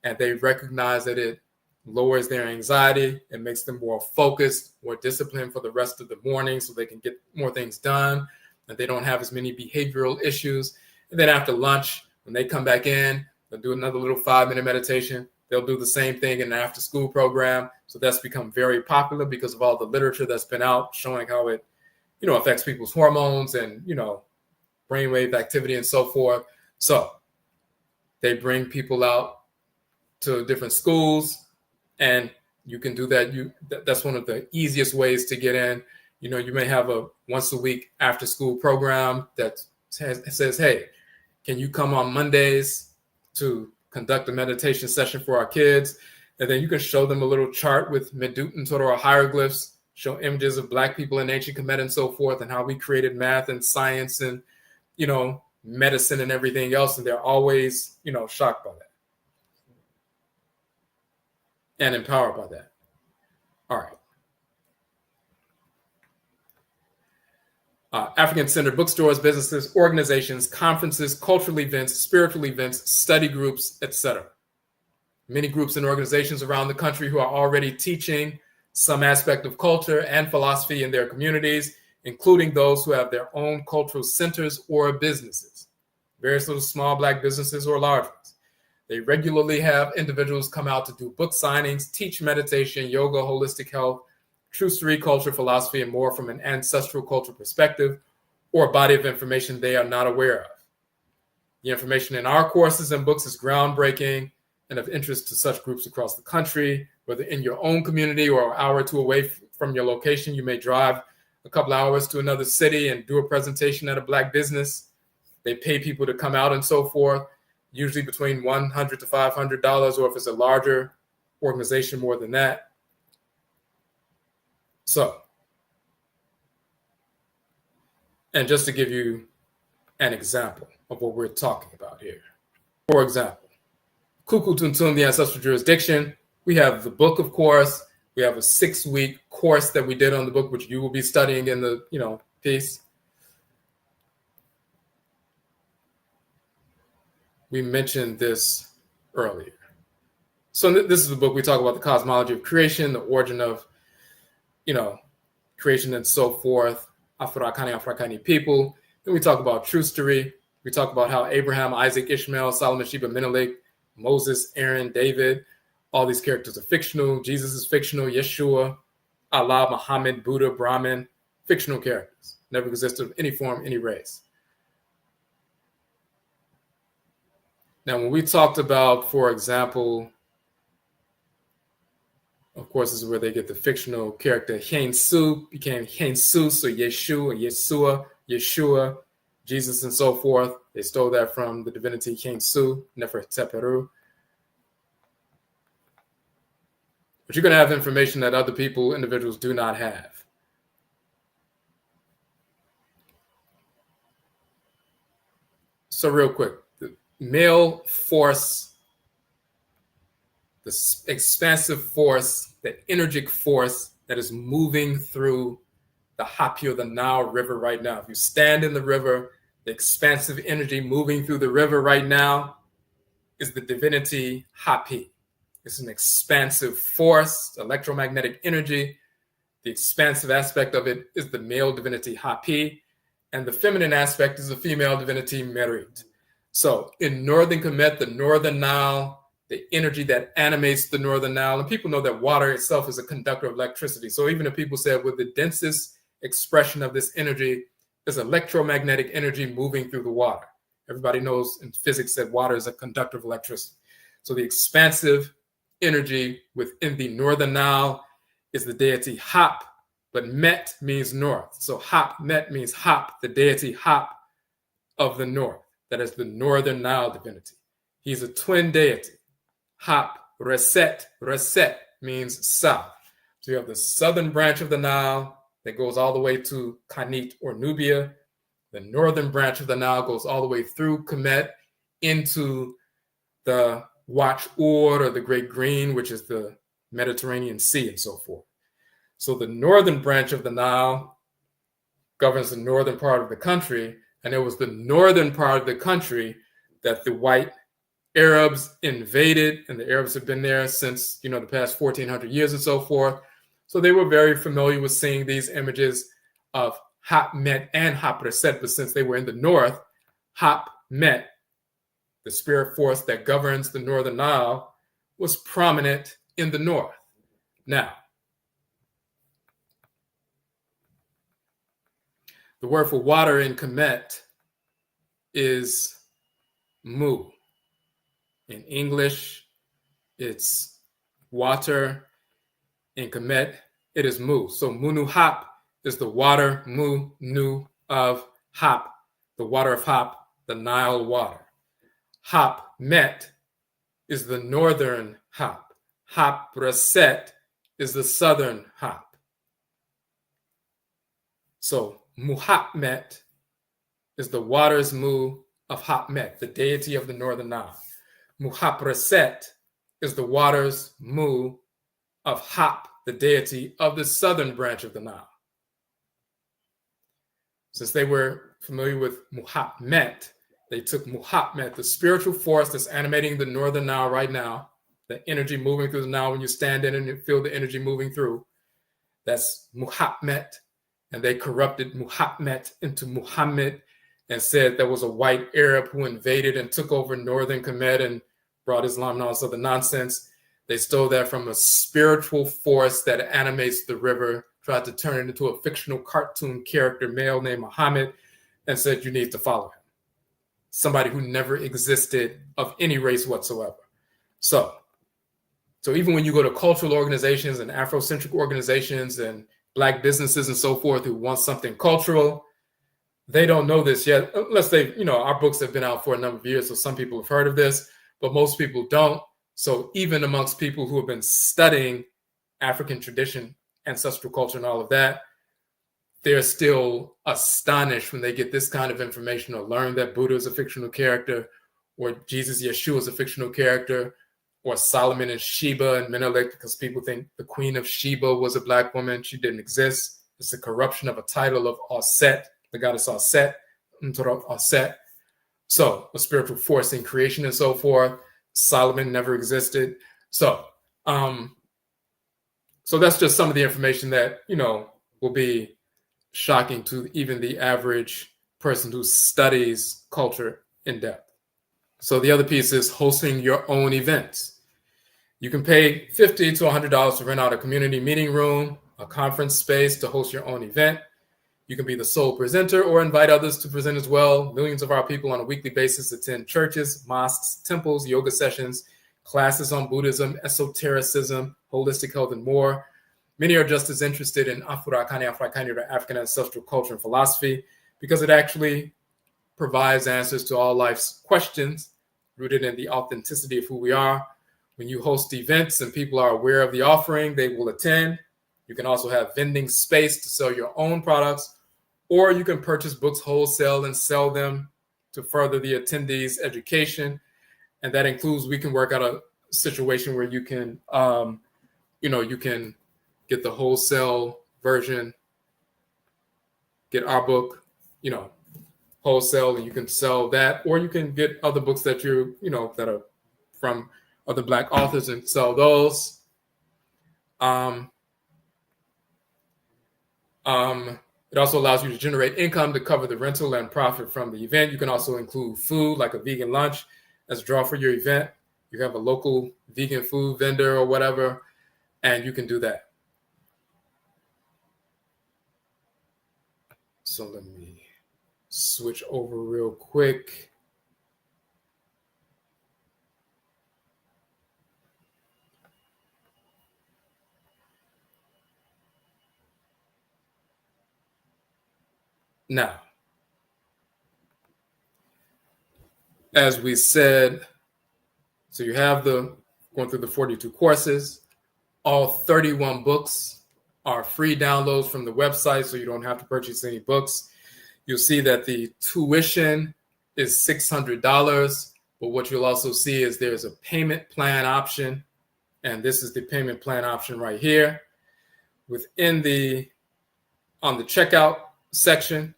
and they recognize that it lowers their anxiety. It makes them more focused, more disciplined for the rest of the morning so they can get more things done, and they don't have as many behavioral issues. And then after lunch, when they come back in, they'll do another little 5-minute meditation. They'll do the same thing in an after-school program. So that's become very popular because of all the literature that's been out showing how it, affects people's hormones and, brainwave activity and so forth. So they bring people out to different schools, and you can do that. That's one of the easiest ways to get in. You may have a once a week after-school program that says, hey, can you come on Mondays to conduct a meditation session for our kids? And then you can show them a little chart with Medut or hieroglyphs, show images of Black people in ancient Kemet and so forth, and how we created math and science and, medicine and everything else. And they're always, shocked by that and empowered by that. All right. African-centered bookstores, businesses, organizations, conferences, cultural events, spiritual events, study groups, etc. Many groups and organizations around the country who are already teaching some aspect of culture and philosophy in their communities, including those who have their own cultural centers or businesses. various little small Black businesses or large ones. They regularly have individuals come out to do book signings, teach meditation, yoga, holistic health, true story, culture, philosophy, and more from an ancestral cultural perspective or a body of information they are not aware of. The information in our courses and books is groundbreaking and of interest to such groups across the country, whether in your own community or an hour or two away from your location. You may drive a couple hours to another city and do a presentation at a Black business. They pay people to come out and so forth, usually between $100 to $500, or if it's a larger organization, more than that. So, and just to give you an example of what we're talking about here. For example, Kuku Tuntun, the Ancestral Jurisdiction. We have the book, of course. We have a 6-week course that we did on the book, which you will be studying in the, piece. We mentioned this earlier. So this is the book we talk about the cosmology of creation, the origin of, creation and so forth, Afurakani people. Then we talk about true story. We talk about how Abraham, Isaac, Ishmael, Solomon, Sheba, Menelik, Moses, Aaron, David, all these characters are fictional. Jesus is fictional. Yeshua, Allah, Muhammad, Buddha, Brahman, fictional characters. Never existed of any form, any race. Now, when we talked about, for example, of course, this is where they get the fictional character Hensu, became Jesus or Yeshua, Yeshua, Jesus, and so forth. They stole that from the divinity Hensu, Neferteperu. But you're going to have information that other people, individuals, do not have. So real quick, the male force, the expansive force, the energetic force that is moving through the Hapi or the Nile River right now. If you stand in the river, the expansive energy moving through the river right now is the divinity Hapi. It's an expansive force, electromagnetic energy. The expansive aspect of it is the male divinity Hapi, and the feminine aspect is the female divinity Merit. So in Northern Kemet, the Northern Nile, the energy that animates the Northern Nile, and people know that water itself is a conductor of electricity. So even if people say, well, the densest expression of this energy is electromagnetic energy moving through the water. Everybody knows in physics that water is a conductor of electricity. So the expansive energy within the Northern Nile is the deity Hap, but Met means north. So Hap, Met means Hap, the deity Hap of the north. That is the Northern Nile divinity. He's a twin deity. Hap, Reset, Reset means south. So you have the southern branch of the Nile that goes all the way to Kanit or Nubia. The northern branch of the Nile goes all the way through Kemet into the Watch or the Great Green, which is the Mediterranean Sea and so forth. So the northern branch of the Nile governs the northern part of the country, and it was the northern part of the country that the white Arabs invaded, and the Arabs have been there since, the past 1400 years and so forth. So they were very familiar with seeing these images of Hap Met and Hap Reset, but since they were in the north, Hap Met, the spirit force that governs the Northern Nile, was prominent in the north. Now, the word for water in Kemet is Mu. In English, it's water. In Kemet, it is Mu. So Munu Hap is the water, Mu, Nu of Hap, the water of Hap, the Nile water. Hap Met is the northern Hap. Hap Reset is the southern Hap. So Muhapmet is the waters Mu of Hapmet, the deity of the Northern Nile. Muhapreset is the waters Mu of Hap, the deity of the southern branch of the Nile. Since they were familiar with Muhapmet, they took Muhapmet, the spiritual force that's animating the Northern Nile right now, the energy moving through the Nile when you stand in and you feel the energy moving through. That's Muhapmet. And they corrupted Muhapmet into Muhammad, and said there was a white Arab who invaded and took over northern Kemet and brought Islam and all this other nonsense. They stole that from a spiritual force that animates the river, tried to turn it into a fictional cartoon character, male named Muhammad, and said you need to follow him. Somebody who never existed of any race whatsoever. So even when you go to cultural organizations and Afrocentric organizations and Black businesses and so forth who want something cultural, they don't know this yet, unless our books have been out for a number of years, so some people have heard of this, but most people don't. So even amongst people who have been studying African tradition, ancestral culture, and all of that, they're still astonished when they get this kind of information or learn that Buddha is a fictional character, or Jesus, Yeshua is a fictional character, or Solomon and Sheba and Menelik, because people think the Queen of Sheba was a Black woman. She didn't exist. It's a corruption of a title of Auset, the goddess Auset, Auset. So a spiritual force in creation and so forth. Solomon never existed. So that's just some of the information that, will be shocking to even the average person who studies culture in depth. So the other piece is hosting your own events. You can pay $50 to $100 to rent out a community meeting room, a conference space to host your own event. You can be the sole presenter or invite others to present as well. Millions of our people on a weekly basis attend churches, mosques, temples, yoga sessions, classes on Buddhism, esotericism, holistic health, and more. Many are just as interested in Afurakani, Afuraitkaitnit, or African ancestral culture and philosophy because it actually provides answers to all life's questions rooted in the authenticity of who we are. When you host events and people are aware of the offering, they will attend. You can also have vending space to sell your own products, or you can purchase books wholesale and sell them to further the attendees' education. And that includes, we can work out a situation where you can, you can get the wholesale version, get our book, wholesale, and you can sell that, or you can get other books that that are from other Black authors and sell those. It also allows you to generate income to cover the rental and profit from the event. You can also include food, like a vegan lunch, as a draw for your event. You have a local vegan food vendor or whatever, and you can do that. So let me switch over real quick. Now, as we said, so you have going through the 42 courses. All 31 books are free downloads from the website, so you don't have to purchase any books. You'll see that the tuition is $600, but what you'll also see is there's a payment plan option, and this is the payment plan option right here. On the checkout section,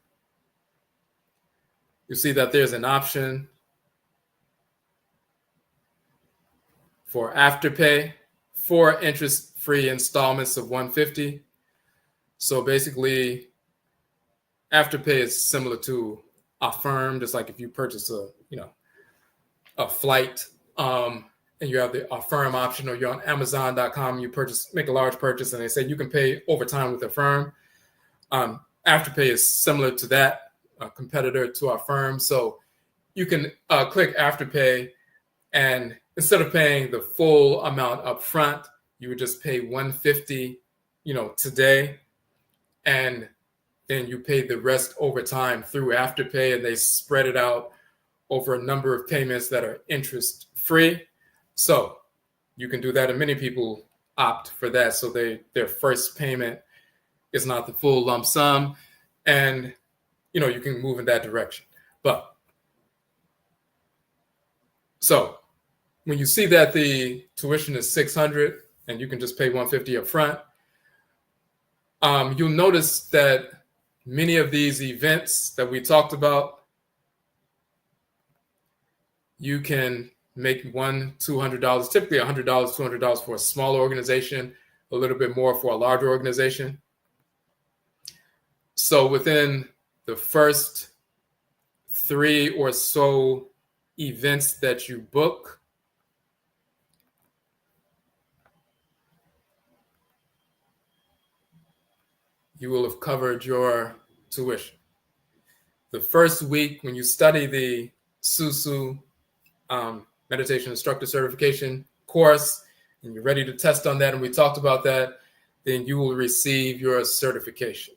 you see that there's an option for Afterpay, 4 interest-free installments of $150. So basically, Afterpay is similar to Affirm, just like if you purchase a flight, and you have the Affirm option, or you're on Amazon.com, you make a large purchase, and they say you can pay over time with Affirm. Afterpay is similar to that, a competitor to Affirm. So you can click Afterpay, and instead of paying the full amount up front, you would just pay $150, today, and then you pay the rest over time through Afterpay, and they spread it out over a number of payments that are interest-free. So you can do that, and many people opt for that. So their first payment is not the full lump sum, and you can move in that direction. But so when you see that the tuition is $600 and you can just pay $150 up front, you'll notice that many of these events that we talked about, you can make $200, typically $100, $200 for a smaller organization, a little bit more for a larger organization. So within the first 3 or so events that you book, you will have covered your tuition. The first week, when you study the SUSU meditation instructor certification course, and you're ready to test on that, and we talked about that, then you will receive your certification.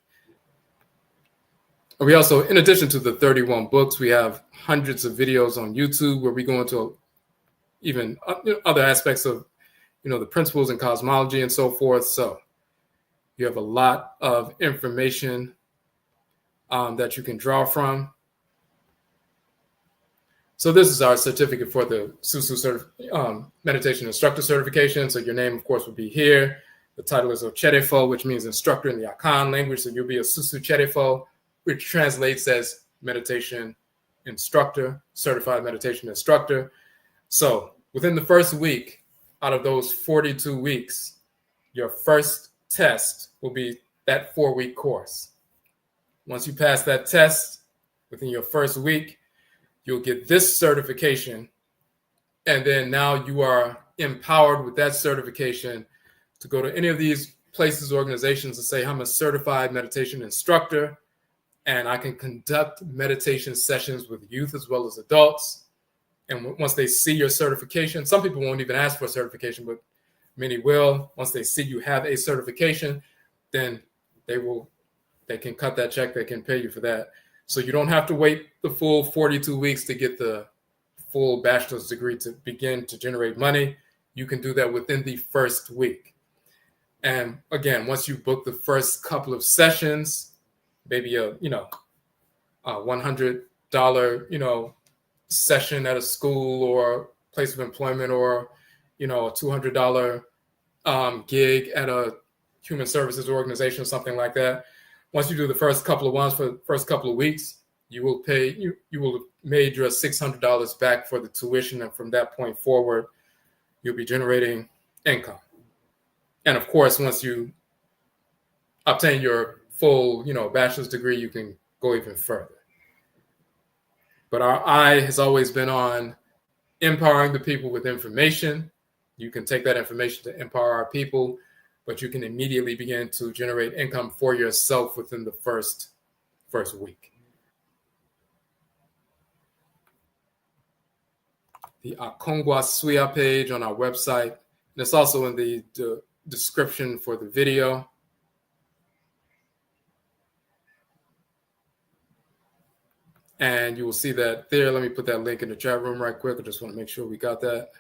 We also, in addition to the 31 books, we have hundreds of videos on YouTube where we go into even other aspects of, the principles in cosmology and so forth. So you have a lot of information that you can draw from. So this is our certificate for the SUSU meditation instructor certification. So your name, of course, would be here. The title is Ocherefo, which means instructor in the Akan language. So you'll be a SUSU Cherefo, which translates as meditation instructor, certified meditation instructor. So within the first week, out of those 42 weeks, your first test will be that 4-week course. Once you pass that test within your first week, you'll get this certification. And then now you are empowered with that certification to go to any of these places, organizations, and say, I'm a certified meditation instructor, and I can conduct meditation sessions with youth as well as adults. And once they see your certification, some people won't even ask for a certification, but many will. Once they see you have a certification, then they can cut that check, they can pay you for that. So you don't have to wait the full 42 weeks to get the full bachelor's degree to begin to generate money. You can do that within the first week. And again, once you book the first couple of sessions, maybe a $100 session at a school or place of employment, or a $200 gig at a human services organization or something like that. Once you do the first couple of ones for the first couple of weeks, you will have made your $600 back for the tuition, and from that point forward, you'll be generating income. And of course, once you obtain your full, bachelor's degree, you can go even further. But our eye has always been on empowering the people with information. You can take that information to empower our people, but you can immediately begin to generate income for yourself within the first week. The AKONGUASUA page on our website, and it's also in the description for the video. And you will see that there. Let me put that link in the chat room right quick. I just want to make sure we got that.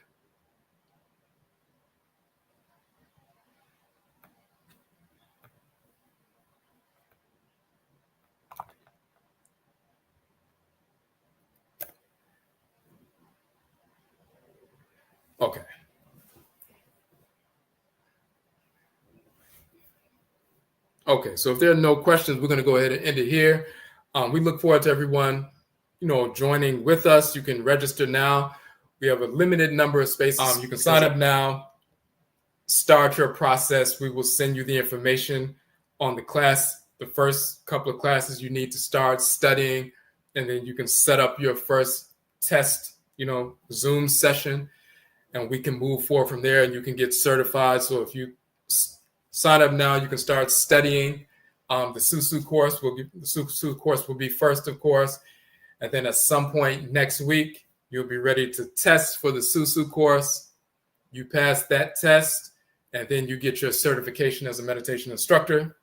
Okay. Okay, so if there are no questions, we're going to go ahead and end it here. We look forward to everyone, joining with us. You can register now. We have a limited number of spaces. You can sign up now, start your process. We will send you the information on the class, the first couple of classes you need to start studying, and then you can set up your first test, Zoom session, and we can move forward from there, and you can get certified. So if you sign up now, you can start studying. The SUSU course will be first, of course. And then at some point next week, you'll be ready to test for the SUSU course. You pass that test, and then you get your certification as a meditation instructor,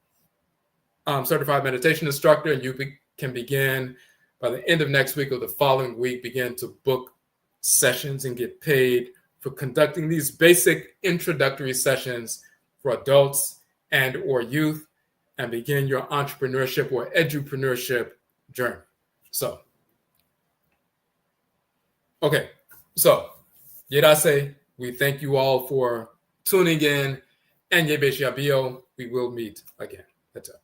certified meditation instructor, and you can begin by the end of next week or the following week, begin to book sessions and get paid for conducting these basic introductory sessions for adults and or youth, and begin your entrepreneurship or edupreneurship journey. So, okay. So, Yerase, we thank you all for tuning in, and Yebeshiabio, we will meet again. That's it.